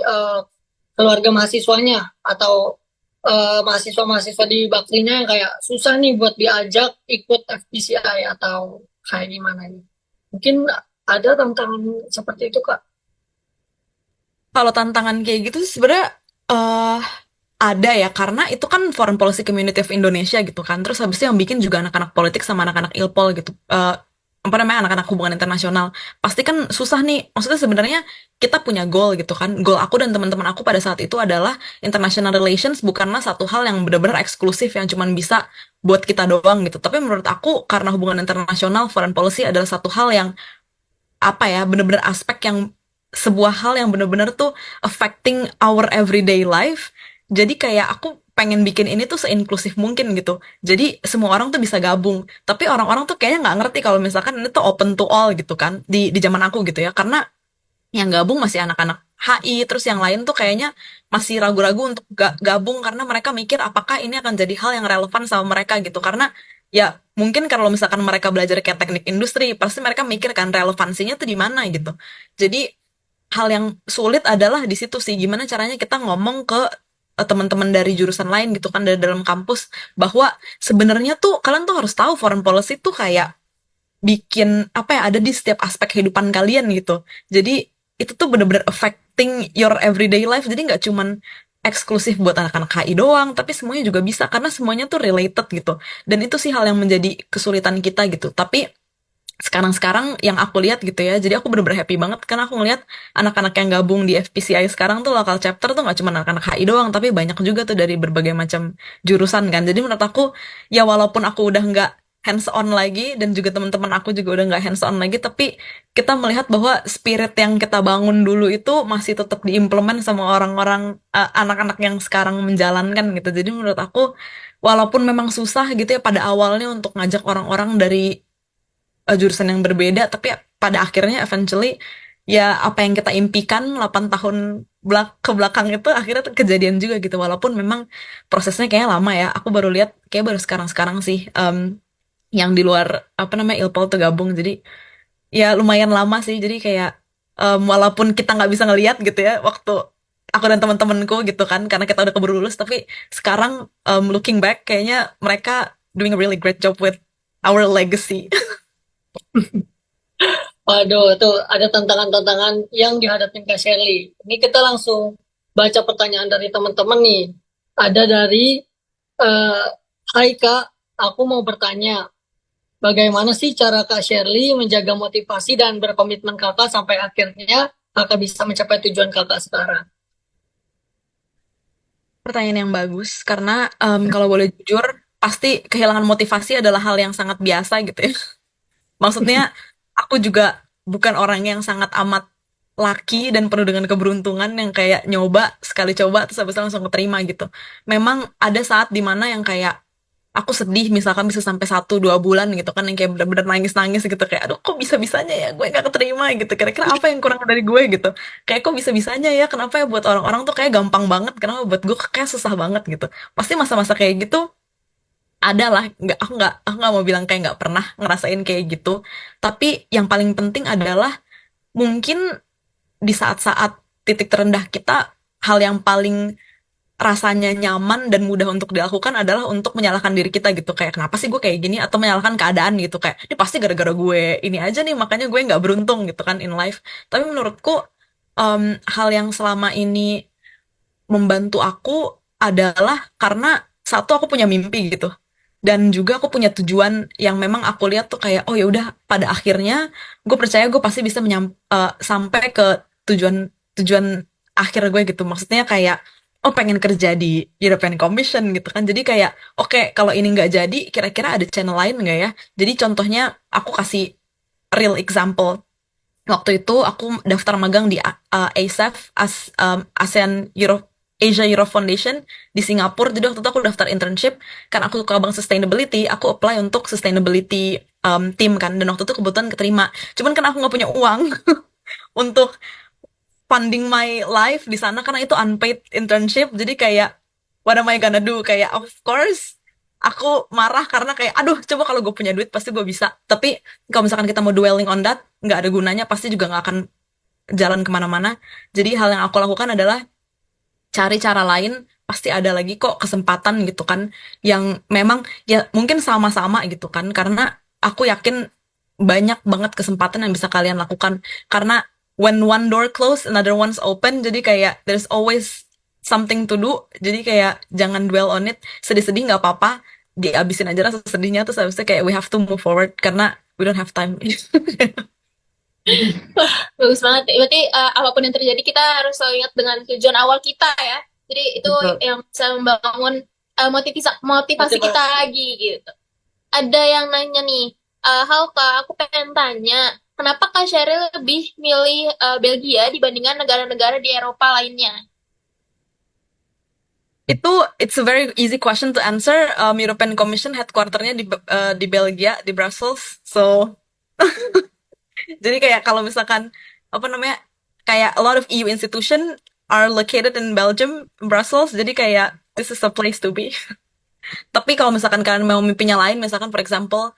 keluarga mahasiswanya atau mahasiswa-mahasiswa di Bakrinya yang kayak susah nih buat diajak ikut FPCI atau kayak gimana nih? Mungkin ada tantangan seperti itu Kak? Kalau tantangan kayak gitu sih sebenarnya eh ada ya, karena itu kan Foreign Policy Community of Indonesia gitu kan. Terus habis itu yang bikin juga anak-anak politik sama anak-anak Ilpol gitu. Apa namanya, anak-anak hubungan internasional. Pasti kan susah nih. Maksudnya sebenarnya kita punya goal gitu kan. Goal aku dan teman-teman aku pada saat itu adalah international relations bukanlah satu hal yang benar-benar eksklusif yang cuman bisa buat kita doang gitu. Tapi menurut aku karena hubungan internasional, foreign policy adalah satu hal yang apa ya, bener-bener aspek yang sebuah hal yang bener-bener tuh affecting our everyday life. Jadi kayak aku pengen bikin ini tuh seinklusif mungkin gitu. Jadi semua orang tuh bisa gabung. Tapi orang-orang tuh kayaknya nggak ngerti kalau misalkan ini tuh open to all gitu kan di zaman aku gitu ya. Karena yang gabung masih anak-anak HI, terus yang lain tuh kayaknya masih ragu-ragu untuk gabung karena mereka mikir apakah ini akan jadi hal yang relevan sama mereka gitu. Karena ya mungkin kalau misalkan mereka belajar kayak teknik industri, pasti mereka mikir kan relevansinya tuh di mana gitu. Jadi hal yang sulit adalah di situ sih, gimana caranya kita ngomong ke teman-teman dari jurusan lain gitu kan dari dalam kampus bahwa sebenarnya tuh kalian tuh harus tahu foreign policy tuh kayak bikin apa ya, ada di setiap aspek kehidupan kalian gitu. Jadi itu tuh bener-bener affecting your everyday life. Jadi nggak cuman eksklusif buat anak-anak HI doang, tapi semuanya juga bisa karena semuanya tuh related gitu. Dan itu sih hal yang menjadi kesulitan kita gitu. Tapi sekarang-sekarang yang aku lihat gitu ya, jadi aku bener-bener happy banget karena aku ngeliat anak-anak yang gabung di FPCI sekarang tuh local chapter tuh nggak cuma anak-anak HI doang, tapi banyak juga tuh dari berbagai macam jurusan kan. Jadi menurut aku ya walaupun aku udah nggak hands on lagi dan juga teman-teman aku juga udah nggak hands on lagi, tapi kita melihat bahwa spirit yang kita bangun dulu itu masih tetap diimplement sama orang-orang anak-anak yang sekarang menjalankan gitu. Jadi menurut aku walaupun memang susah gitu ya pada awalnya untuk ngajak orang-orang dari jurusan yang berbeda, tapi pada akhirnya eventually ya apa yang kita impikan 8 tahun ke belakang itu akhirnya tuh kejadian juga gitu, walaupun memang prosesnya kayaknya lama ya. Aku baru lihat kayak baru sekarang-sekarang sih yang di luar apa namanya Ilpol tuh gabung, jadi ya lumayan lama sih. Jadi kayak walaupun kita nggak bisa ngelihat gitu ya waktu aku dan teman-temanku gitu kan karena kita udah keburu lulus, tapi sekarang looking back kayaknya mereka doing a really great job with our legacy. Waduh, tuh ada tantangan-tantangan yang dihadapin Kak Shirley. Ini kita langsung baca pertanyaan dari teman-teman nih. Ada dari, eh, Hai Kak, aku mau bertanya, bagaimana sih cara Kak Shirley menjaga motivasi dan berkomitmen Kakak sampai akhirnya Kakak bisa mencapai tujuan Kakak sekarang? Pertanyaan yang bagus, karena kalau boleh jujur, pasti kehilangan motivasi adalah hal yang sangat biasa gitu ya. Maksudnya, aku juga bukan orang yang sangat amat laki dan penuh dengan keberuntungan yang kayak nyoba, sekali coba, terus habis itu langsung keterima gitu. Memang ada saat dimana yang kayak aku sedih, misalkan bisa sampai 1-2 bulan gitu kan, yang kayak bener-bener nangis-nangis gitu. Kayak, aduh kok bisa-bisanya ya gue gak keterima gitu. Kira-kira apa yang kurang dari gue gitu. Kayak kok bisa-bisanya ya, kenapa ya buat orang-orang tuh kayak gampang banget, kenapa buat gue kayak susah banget gitu. Pasti masa-masa kayak gitu ada lah, aku nggak mau bilang kayak nggak pernah ngerasain kayak gitu, tapi yang paling penting adalah mungkin di saat-saat titik terendah kita, hal yang paling rasanya nyaman dan mudah untuk dilakukan adalah untuk menyalahkan diri kita gitu, kayak kenapa sih gue kayak gini, atau menyalahkan keadaan gitu, kayak ini pasti gara-gara gue ini aja nih makanya gue nggak beruntung gitu kan in life. Tapi menurutku hal yang selama ini membantu aku adalah karena satu, aku punya mimpi gitu, dan juga aku punya tujuan yang memang aku lihat tuh kayak, oh ya udah, pada akhirnya gue percaya gue pasti bisa sampai ke tujuan tujuan akhir gue gitu. Maksudnya kayak, oh pengen kerja di European Commission gitu kan, jadi kayak oke, kalau ini nggak jadi kira-kira ada channel lain nggak ya. Jadi contohnya aku kasih real example. Waktu itu aku daftar magang di ASEF, ASEAN Europe Asia Europe Foundation di Singapura. Jadi waktu itu aku daftar internship karena aku suka banget sustainability. Aku apply untuk sustainability team kan, dan waktu itu kebetulan keterima. Cuman kan aku nggak punya uang untuk funding my life di sana karena itu unpaid internship. Jadi kayak, what am I gonna do? Kayak of course aku marah karena kayak, aduh, coba kalau gue punya duit pasti gue bisa. Tapi kalau misalkan kita mau dwelling on that, nggak ada gunanya, pasti juga nggak akan jalan kemana-mana. Jadi hal yang aku lakukan adalah cari cara lain. Pasti ada lagi kok kesempatan gitu kan, yang memang ya mungkin sama-sama gitu kan, karena aku yakin banyak banget kesempatan yang bisa kalian lakukan. Karena when one door close, another one's open. Jadi kayak there's always something to do. Jadi kayak jangan dwell on it. Sedih-sedih nggak apa-apa, dihabisin aja rasa sedihnya, terus habis itu kayak we have to move forward karena we don't have time. Bagus banget. Berarti apapun yang terjadi kita harus selalu ingat dengan tujuan awal kita ya. Jadi itu Betul. yang bisa membangun motivasi kita Motivasi. lagi gitu. Ada yang nanya nih, halo Kak, aku pengen tanya, kenapa Kak Sheryl lebih milih Belgia dibandingkan negara-negara di Eropa lainnya? It's a very easy question to answer. European Commission headquarternya di Belgia, di Brussels. So jadi kayak kalau misalkan apa namanya, kayak a lot of EU institution are located in Belgium, Brussels. Jadi kayak this is a place to be. Tapi kalau misalkan kalian mau mimpinya lain, misalkan for example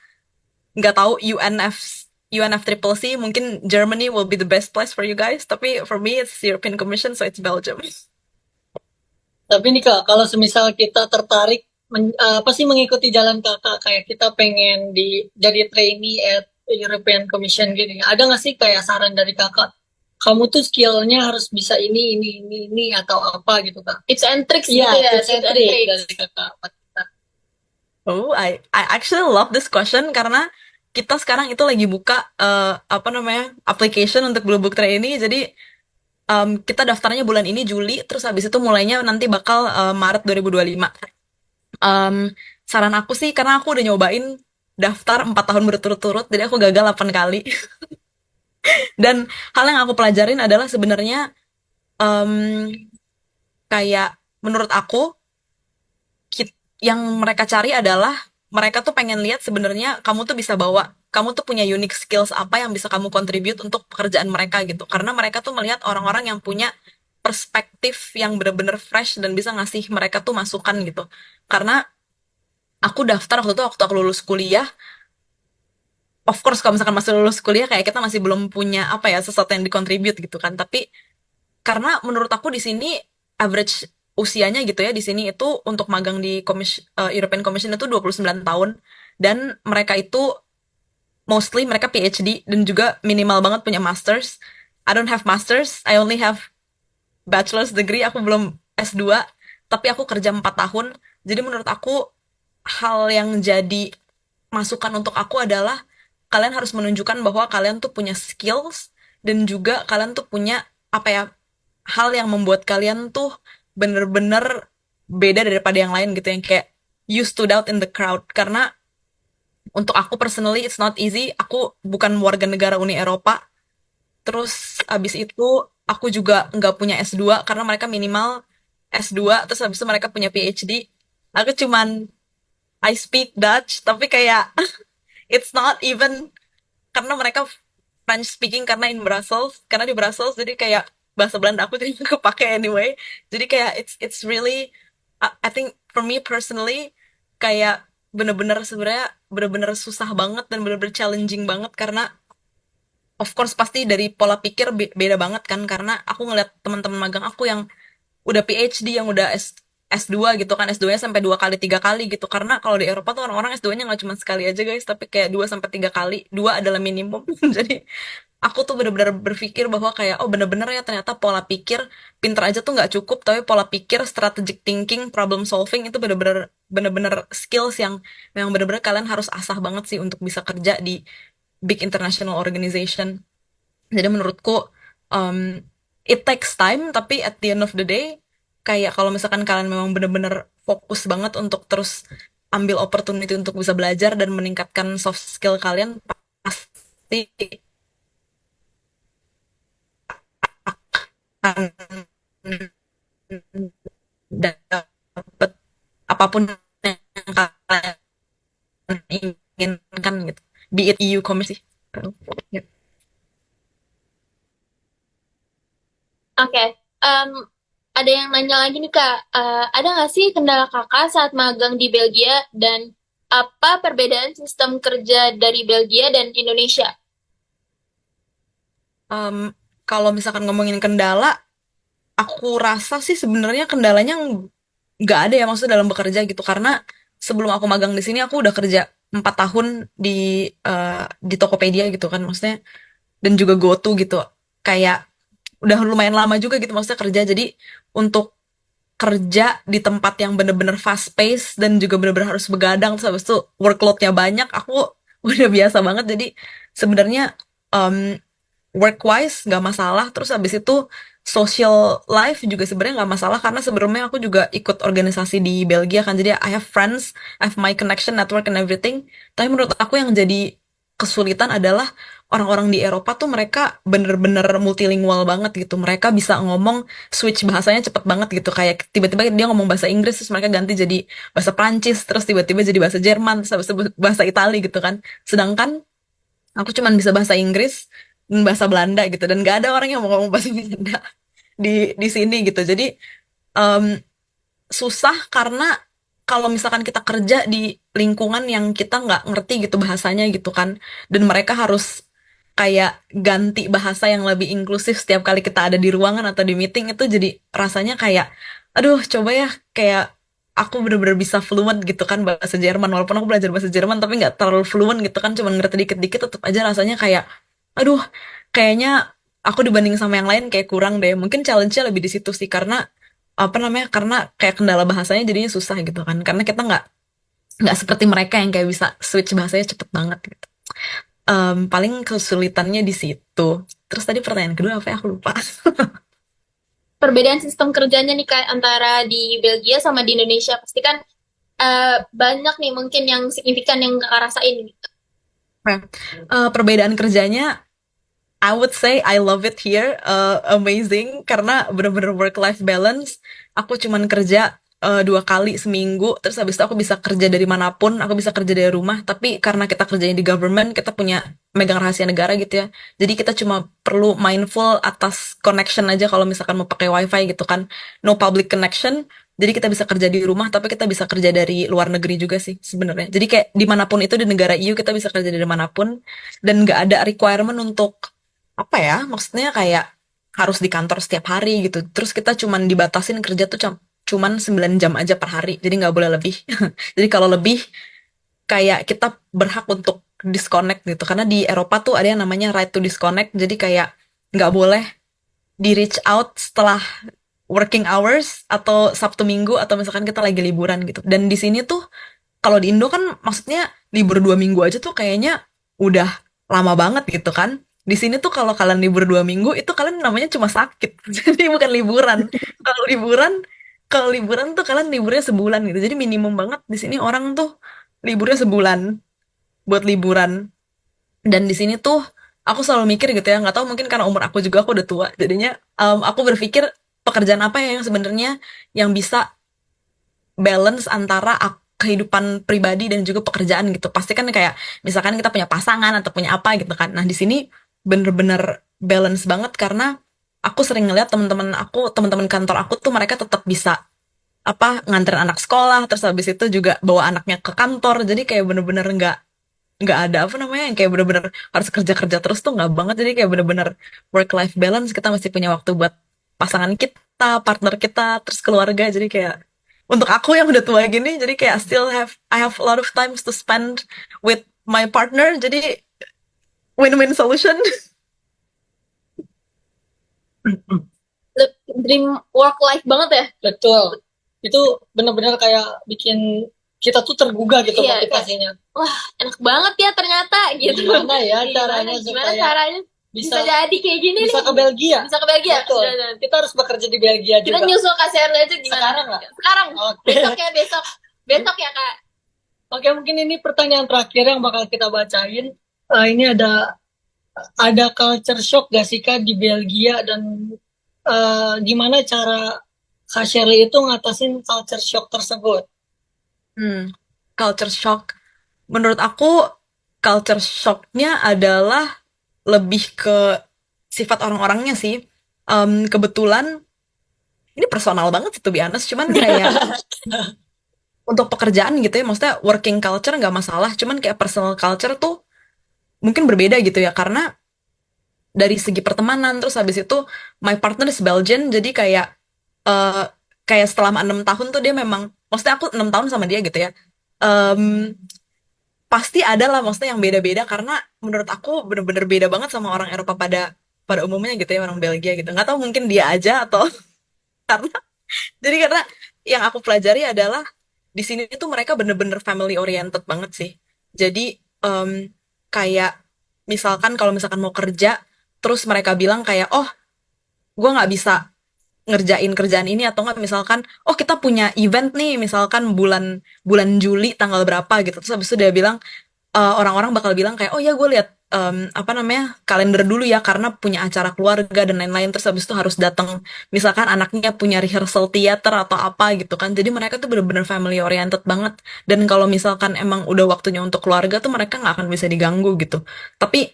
nggak tahu, UNF Triple C, mungkin Germany will be the best place for you guys. Tapi for me it's European Commission, so it's Belgium. Tapi nih Kak, kalau semisal kita tertarik apa sih mengikuti jalan Kakak, kayak kita pengen jadi trainee at European Commission gini, ada nggak sih kayak saran dari Kakak? Kamu tuh skillnya harus bisa ini, atau apa gitu Kak? Tips and tricks Iya, gitu ya, tips and trick tricks. dari Kakak buat kita. Oh, I actually love this question karena kita sekarang itu lagi buka apa namanya, application untuk Blue Book Trainee. Jadi kita daftarnya bulan ini Juli, terus habis itu mulainya nanti bakal Maret 2025. Saran aku sih, karena aku udah nyobain daftar 4 tahun berturut-turut, jadi aku gagal 8 kali. Dan hal yang aku pelajarin adalah sebenarnya em, kayak menurut aku yang mereka cari adalah, mereka tuh pengen lihat sebenarnya kamu tuh bisa bawa, kamu tuh punya unique skills apa yang bisa kamu contribute untuk pekerjaan mereka gitu. Karena mereka tuh melihat orang-orang yang punya perspektif yang bener-bener fresh dan bisa ngasih mereka tuh masukan gitu. Karena aku daftar waktu itu, waktu aku lulus kuliah, of course kalau misalkan masih lulus kuliah kayak kita masih belum punya apa ya, sesuatu yang dikontribute gitu kan. Tapi karena menurut aku di sini average usianya gitu ya, di sini itu untuk magang di European Commission itu 29 tahun, dan mereka itu mostly mereka PhD dan juga minimal banget punya masters. I don't have masters, I only have bachelor's degree, aku belum S2, tapi aku kerja 4 tahun. Jadi menurut aku hal yang jadi masukan untuk aku adalah kalian harus menunjukkan bahwa kalian tuh punya skills, dan juga kalian tuh punya apa ya, hal yang membuat kalian tuh bener-bener beda daripada yang lain gitu, yang kayak you stood out in the crowd. Karena untuk aku personally it's not easy, aku bukan warga negara Uni Eropa, terus abis itu aku juga nggak punya S2 karena mereka minimal S2, terus abis itu mereka punya PhD, aku cuman I speak Dutch tapi kayak it's not even, karena mereka French speaking karena karena di Brussels, jadi kayak bahasa Belanda aku jadi kepake anyway. Jadi kayak it's really I think for me personally kayak bener-bener sebenarnya bener-bener susah banget dan bener-bener challenging banget, karena of course pasti dari pola pikir beda banget kan, karena aku ngeliat teman-teman magang aku yang udah PhD, yang udah S2 gitu kan, S2-nya sampai 2 kali 3 kali gitu. Karena kalau di Eropa tuh orang-orang S2-nya nggak cuma sekali aja guys, tapi kayak 2 sampai 3 kali. Dua adalah minimum. Jadi aku tuh bener-bener berpikir bahwa kayak oh bener-bener ya ternyata pola pikir pinter aja tuh nggak cukup, tapi pola pikir, strategic thinking, problem solving itu bener-bener skills yang memang bener-bener kalian harus asah banget sih untuk bisa kerja di big international organization. Jadi menurutku um, it takes time, tapi at the end of the day kayak kalau misalkan kalian memang bener-bener fokus banget untuk terus ambil opportunity untuk bisa belajar dan meningkatkan soft skill kalian, pasti akan dapat apapun yang kalian inginkan gitu. Be it EU Commerce sih. Ya. Oke, em, ada yang nanya lagi nih Kak, ada nggak sih kendala Kakak saat magang di Belgia dan apa perbedaan sistem kerja dari Belgia dan Indonesia? Em, Kalau misalkan ngomongin kendala, aku rasa sih sebenarnya kendalanya nggak ada ya, maksudnya dalam bekerja gitu, karena sebelum aku magang di sini aku udah kerja 4 tahun di Tokopedia gitu kan, maksudnya, dan juga GoTo gitu, kayak udah lumayan lama juga gitu maksudnya kerja. Jadi untuk kerja di tempat yang bener-bener fast pace dan juga bener-bener harus begadang terus habis itu workloadnya banyak, aku udah biasa banget. Jadi sebenarnya work wise nggak masalah, terus habis itu social life juga sebenarnya nggak masalah, karena sebelumnya aku juga ikut organisasi di Belgia kan, jadi I have friends, I have my connection network and everything. Tapi menurut aku yang jadi kesulitan adalah orang-orang di Eropa tuh mereka bener-bener multilingual banget gitu, mereka bisa ngomong switch bahasanya cepet banget gitu, kayak tiba-tiba dia ngomong bahasa Inggris terus mereka ganti jadi bahasa Prancis, terus tiba-tiba jadi bahasa Jerman, terus habis itu bahasa Itali gitu kan. Sedangkan aku cuman bisa bahasa Inggris dan bahasa Belanda gitu, dan gak ada orang yang mau ngomong bahasa Belanda di sini gitu. Jadi em, susah karena kalau misalkan kita kerja di lingkungan yang kita nggak ngerti gitu bahasanya gitu kan, dan mereka harus kayak ganti bahasa yang lebih inklusif setiap kali kita ada di ruangan atau di meeting, itu jadi rasanya kayak aduh coba ya, kayak aku bener-bener bisa fluent gitu kan bahasa Jerman, walaupun aku belajar bahasa Jerman tapi nggak terlalu fluent gitu kan, cuman ngerti dikit-dikit, tetap aja rasanya kayak aduh, kayaknya aku dibanding sama yang lain kayak kurang deh. Mungkin challenge-nya lebih di situ sih, karena apa namanya, karena kayak kendala bahasanya jadinya susah gitu kan, karena kita nggak seperti mereka yang kayak bisa switch bahasanya cepet banget gitu. Paling kesulitannya di situ. Terus tadi pertanyaan kedua apa ya, aku lupa. Perbedaan sistem kerjanya nih Kak antara di Belgia sama di Indonesia pasti kan banyak nih mungkin yang signifikan yang Kakak rasain gitu. Perbedaan kerjanya, I would say I love it here, amazing, karena bener-bener work-life balance. Aku cuman kerja 2 kali seminggu, terus habis itu aku bisa kerja dari manapun, aku bisa kerja dari rumah. Tapi karena kita kerjanya di government, kita punya megang rahasia negara gitu ya. Jadi kita cuma perlu mindful atas connection aja kalau misalkan mau pakai wifi gitu kan. No public connection. Jadi kita bisa kerja di rumah, tapi kita bisa kerja dari luar negeri juga sih sebenarnya. Jadi kayak dimanapun itu di negara EU kita bisa kerja dari manapun, dan nggak ada requirement untuk apa ya, maksudnya kayak harus di kantor setiap hari gitu. Terus kita cuman dibatasin kerja tuh cuman 9 jam aja per hari, jadi nggak boleh lebih. Jadi kalau lebih kayak kita berhak untuk disconnect gitu, karena di Eropa tuh ada yang namanya right to disconnect, jadi kayak nggak boleh di reach out setelah working hours atau Sabtu Minggu atau misalkan kita lagi liburan gitu. Dan di sini tuh kalau di Indo kan maksudnya libur 2 minggu aja tuh kayaknya udah lama banget gitu kan. Di sini tuh kalau kalian libur 2 minggu itu kalian namanya cuma sakit, jadi bukan liburan. Kalau liburan, kalau liburan tuh kalian liburnya sebulan gitu. Jadi minimum banget di sini orang tuh liburnya sebulan buat liburan. Dan di sini tuh aku selalu mikir gitu ya, nggak tahu mungkin karena umur aku juga, aku udah tua, jadinya aku berpikir pekerjaan apa ya yang sebenarnya yang bisa balance antara kehidupan pribadi dan juga pekerjaan gitu. Pasti kan kayak misalkan kita punya pasangan atau punya apa gitu kan. Nah, di sini bener-bener balance banget, karena aku sering ngeliat teman-teman aku, teman-teman kantor aku tuh mereka tetap bisa apa nganterin anak sekolah, terus habis itu juga bawa anaknya ke kantor. Jadi kayak bener-bener nggak nggak ada apa namanya yang kayak bener-bener harus kerja-kerja terus tuh nggak banget. Jadi kayak bener-bener work life balance, kita masih punya waktu buat pasangan kita, partner kita, terus keluarga. Jadi kayak untuk aku yang udah tua gini, jadi kayak I have a lot of times to spend with my partner. Jadi win-win solution. Dream work life banget ya. Betul. Itu benar-benar kayak bikin kita tuh tergugah gitu Iya, motivasinya. Wah, enak banget ya ternyata gitu. Gimana ya caranya Gimana supaya caranya bisa bisa jadi kayak gini bisa nih? ke Belgia? Bisa ke Belgia. Betul. Udah. Kita harus bekerja di Belgia Kita juga. nyusul Kak Shirley aja gimana? Sekarang nggak? Sekarang. Oke. Besok ya, besok. Besok ya, Kak. Oke, mungkin ini pertanyaan terakhir yang bakal kita bacain. Ini ada culture shock gak sih Kak di Belgia, dan gimana cara Kak Shirley itu ngatasin culture shock tersebut? Culture shock. Menurut aku, culture shocknya adalah lebih ke sifat orang-orangnya sih. Kebetulan, ini personal banget sih to be honest, cuman kayak untuk pekerjaan gitu ya, maksudnya working culture nggak masalah, cuman kayak personal culture tuh mungkin berbeda gitu ya, karena dari segi pertemanan, terus habis itu my partner is Belgian, jadi eh, kayak selama 6 tahun tuh dia memang, maksudnya aku 6 tahun sama dia gitu ya, Em, pasti ada lah maksudnya yang beda-beda, karena menurut aku bener-bener beda banget sama orang Eropa pada pada umumnya gitu ya, orang Belgia gitu, nggak tahu mungkin dia aja atau karena jadi karena yang aku pelajari adalah di sini tuh mereka bener-bener family oriented banget sih. Jadi kayak misalkan kalau misalkan mau kerja, terus mereka bilang kayak, oh, gue nggak bisa ngerjain kerjaan ini, atau nggak misalkan, oh, kita punya event nih, misalkan bulan bulan Juli tanggal berapa gitu. Terus habis itu dia bilang, orang-orang bakal bilang kayak, oh ya, gue lihat apa namanya, kalender dulu ya, karena punya acara keluarga dan lain-lain. Terus habis itu harus datang, misalkan anaknya punya rehearsal theater atau apa gitu kan. Jadi mereka tuh bener-bener family oriented banget. Dan kalau misalkan emang udah waktunya untuk keluarga tuh mereka nggak akan bisa diganggu gitu. Tapi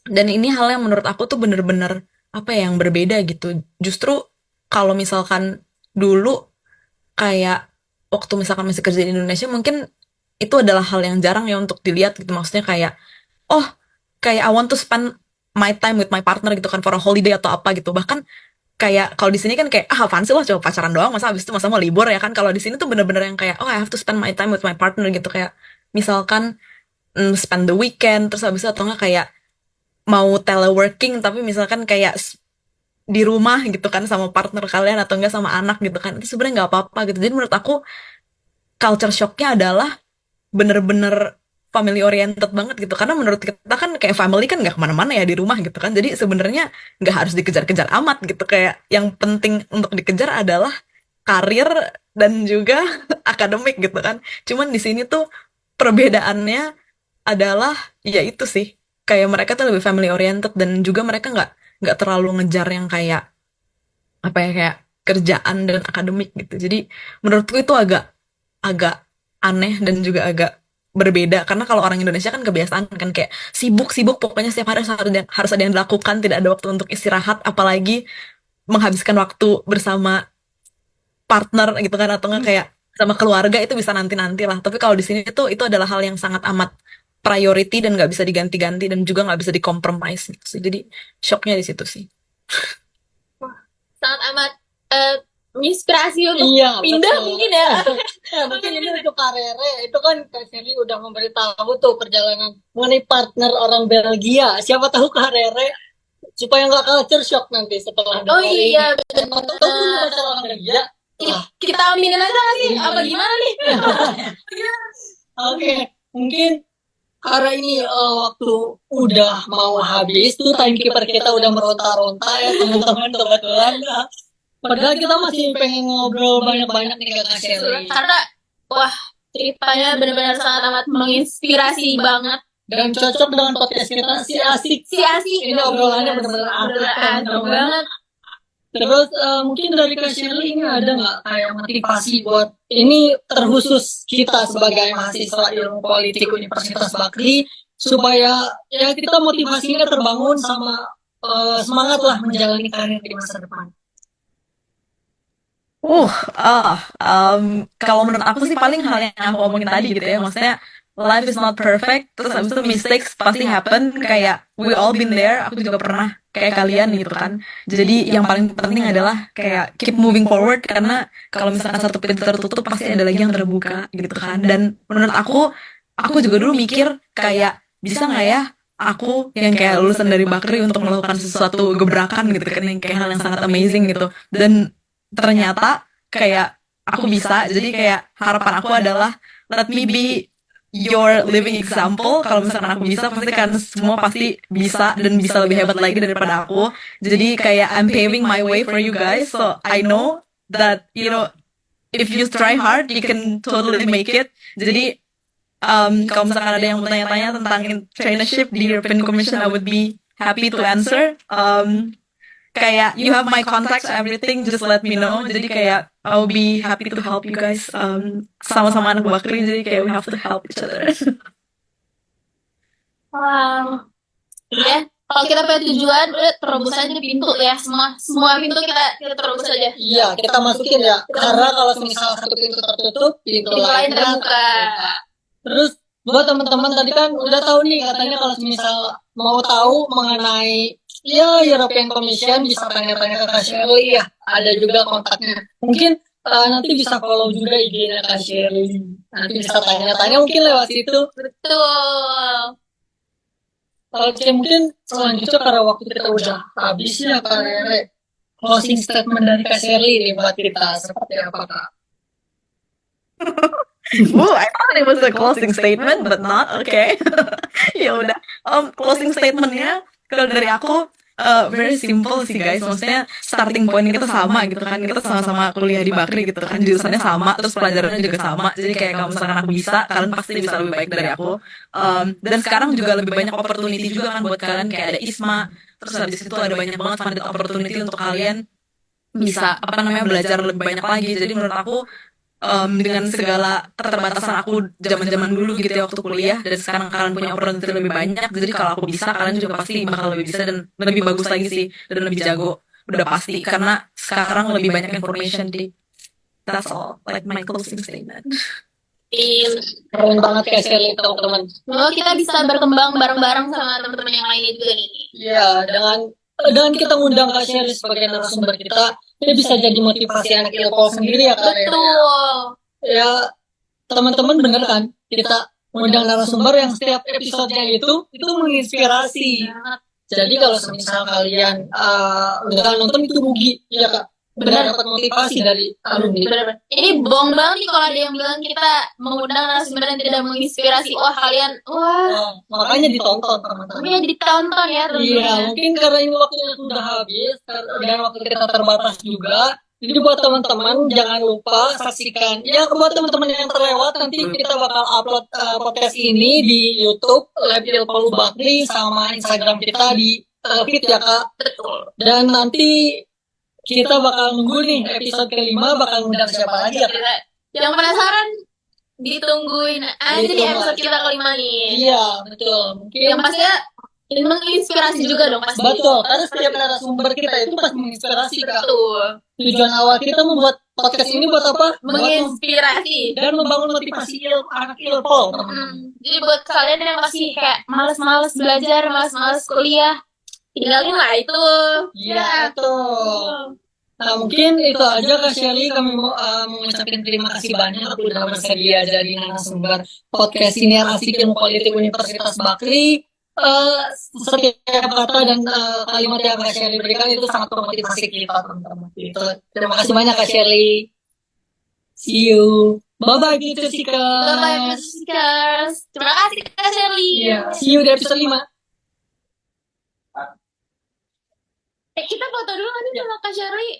dan ini hal yang menurut aku tuh bener-bener apa ya, yang berbeda gitu. Justru kalau misalkan dulu kayak waktu misalkan masih kerja di Indonesia, mungkin itu adalah hal yang jarang ya untuk dilihat gitu. Maksudnya kayak, oh, kayak I want to spend my time with my partner gitu kan, for a holiday atau apa gitu. Bahkan kayak kalau di sini kan kayak, ah, apaan sih lo coba pacaran doang, masa habis itu masa mau libur ya kan. Kalau di sini tuh bener-bener yang kayak, oh, I have to spend my time with my partner gitu. Kayak misalkan spend the weekend, terus habis itu atau enggak kayak mau teleworking tapi misalkan kayak di rumah gitu kan sama partner kalian atau enggak sama anak gitu kan, itu sebenarnya nggak apa-apa gitu. Jadi menurut aku culture shocknya adalah bener-bener family oriented banget gitu, karena menurut kita kan kayak family kan nggak kemana-mana ya di rumah gitu kan, jadi sebenarnya nggak harus dikejar-kejar amat gitu, kayak yang penting untuk dikejar adalah karir dan juga akademik gitu kan. Cuman di sini tuh perbedaannya adalah ya itu sih, kayak mereka tuh lebih family oriented dan juga mereka nggak terlalu ngejar yang kayak apa ya, kayak kerjaan dan akademik gitu. Jadi menurutku itu agak agak aneh dan juga agak berbeda, karena kalau orang Indonesia kan kebiasaan kan kayak sibuk-sibuk pokoknya setiap hari harus ada yang dilakukan, tidak ada waktu untuk istirahat, apalagi menghabiskan waktu bersama partner gitu kan, atau nggak kayak sama keluarga itu bisa nanti-nanti lah. Tapi kalau di sini tuh itu adalah hal yang sangat amat priority dan nggak bisa diganti-ganti dan juga nggak bisa dikompromis gitu sih. Jadi shocknya di situ sih. Sangat amat menginspirasi untuk Iya, pindah betul. mungkin ya. Ya, mungkin ini untuk karirnya itu kan Kak Sherly udah memberitahu tuh perjalanan mengenai partner orang Belgia. Siapa tahu karirnya supaya nggak culture shock nanti setelah Oh dengerin. iya, Siapa tahu punya pacar orang Belgia. Wah, kita aminin aja nggak sih? Apa gimana nih? oke, mungkin karena ini waktu udah mau habis tuh, timekeeper kita udah meronta-ronta ya teman-teman, kebetulan. Padahal kita masih pengen ngobrol banyak-banyak nih Kak Sherly. Karena wah, ceritanya benar-benar sangat amat menginspirasi banget. Dan cocok dengan podcast kita si asik. Si asik. Ini obrolannya benar-benar Bener-bener banget. Terus mungkin dari Kak Shirley ini ada nggak kayak motivasi buat ini terkhusus kita sebagai mahasiswa ilmu politik Universitas Bakri, supaya ya kita motivasinya terbangun sama semangat lah menjalani karir di masa depan. Uh, ah, kalau menurut aku sih paling hal yang aku omongin tadi gitu ya, maksudnya life is not perfect, terus habis itu mistakes pasti happen, kayak we all been there, aku juga pernah kayak kalian gitu kan. Jadi yang paling penting adalah kayak keep moving forward, karena kalau misalkan satu pintu tertutup pasti ada lagi yang terbuka gitu kan. Dan menurut aku juga dulu mikir kayak bisa nggak ya aku yang kayak lulusan dari Bakri untuk melakukan sesuatu gebrakan gitu kan, yang kayak hal yang sangat amazing gitu. Dan ternyata kayak aku bisa. Jadi kayak harapan aku adalah let me be your living example. Kalau misalkan aku bisa, pasti kan semua pasti bisa dan bisa lebih hebat lagi daripada aku. Jadi kayak I'm paving my way for you guys, so I know that if you try hard you can totally make it. Jadi kalau misalkan ada yang mau tanya-tanya tentang traineeship di European Commission, I would be happy to answer. Kayak you have my contacts, everything, just let me know. Jadi kayak I'll be happy to help you guys. Sama-sama anak Bakri, jadi kayak we have to help each other. Wow. Ya, kalau kita punya tujuan, udah terobos aja di pintu ya. Semua pintu kita terobos aja. Iya, kita masukin ya. Karena kalau misal satu pintu tertutup, pintu Pintu lain lainnya terbuka. Terus buat teman-teman tadi kan udah tahu nih, katanya kalau misal mau tahu mengenai European Commission bisa tanya-tanya ke Kak Shirley ya. Ada juga kontaknya. Mungkin nanti bisa follow juga IG-nya Kak Shirley. Nanti bisa tanya-tanya mungkin lewat situ. Betul. Oke, mungkin selanjutnya karena waktu kita udah habis ya Kak Rere. Closing statement dari Kak Shirley nih buat kita seperti apa Kak? Ooh, I thought it was a closing statement, but not. Okay. Ya udah. Closing statementnya kalau dari aku very simple sih guys. Maksudnya starting point kita sama gitu kan. Kita sama-sama kuliah di Bakri gitu kan. Jurusannya sama, terus pelajarannya juga sama. Jadi kayak kalau misalkan aku bisa, kalian pasti bisa lebih baik dari aku. Dan sekarang juga lebih banyak opportunity juga kan buat kalian, kayak ada ISMA. Terus habis itu ada banyak banget funded opportunity untuk kalian bisa belajar lebih banyak lagi. Jadi menurut aku dengan segala keterbatasan aku zaman-zaman dulu gitu ya waktu kuliah, dan sekarang kalian punya opportunity lebih banyak, jadi kalau aku bisa, kalian juga pasti bakal lebih bisa dan lebih bagus lagi sih, dan lebih jago, udah pasti, karena sekarang lebih banyak information di. That's all, like my closing statement. Keren banget Kak Shirley teman-teman. Semoga kita bisa berkembang bareng-bareng sama teman-teman yang lainnya juga nih. Iya, dengan kita ngundang Kak Shirley sebagai narasumber kita, dia bisa jadi motivasi anak Ilpol sendiri ya Kak Rere. Betul. Ya, teman-teman bener kan? Kita ngundang narasumber yang setiap episodenya itu menginspirasi. Jadi kalau misal kalian nggak nonton itu rugi, ya Kak. Benar dapat motivasi dari alumni. Benar-benar. Ini bohong banget nih kalau ada yang bilang kita mengundang narasumber yang tidak menginspirasi. Wah kalian, Makanya ditonton teman-teman. Iya ditonton ya teman-teman. Iya, mungkin karena ini waktunya sudah habis dan waktu kita terbatas juga. Jadi buat teman-teman jangan lupa saksikan. Ya buat teman-teman yang terlewat, nanti kita bakal upload podcast ini di YouTube Lab Ilpol Bakri sama Instagram kita di feed ya Kak. Betul. Dan nanti kita bakal nunggu nih episode kelima bakal ngundang siapa lagi ya Kak? Yang penasaran ditungguin aja di episode kita kelima nih. Iya betul. Mungkin Yang pastinya ini menginspirasi juga dong pasti. betul, karena setiap narasumber kita itu pasti menginspirasi Kak. Betul. Tujuan awal kita membuat podcast ini buat apa? Menginspirasi. Dan membangun motivasi anak Ilpol. Jadi buat kalian yang masih kayak males-males belajar, males-males kuliah, tinggalin lah itu. Iya betul. Nah mungkin itu aja Kak Shirley, kami mau mengucapkan terima kasih banyak udah bersedia jadi narasumber podcast Siniar Asik Ilmu Politik Universitas Bakri. Setiap kata dan kalimat yang Kak Shirley berikan itu sangat memotivasi kita teman-teman. Itu. Terima kasih banyak Kak Shirley. See you. Bye-bye gitu sih Kak. Bye-bye Musikers. Terima kasih Kak Shirley. Iya. See you di episode 5. Kita foto dulu kan sama Kak Shirley.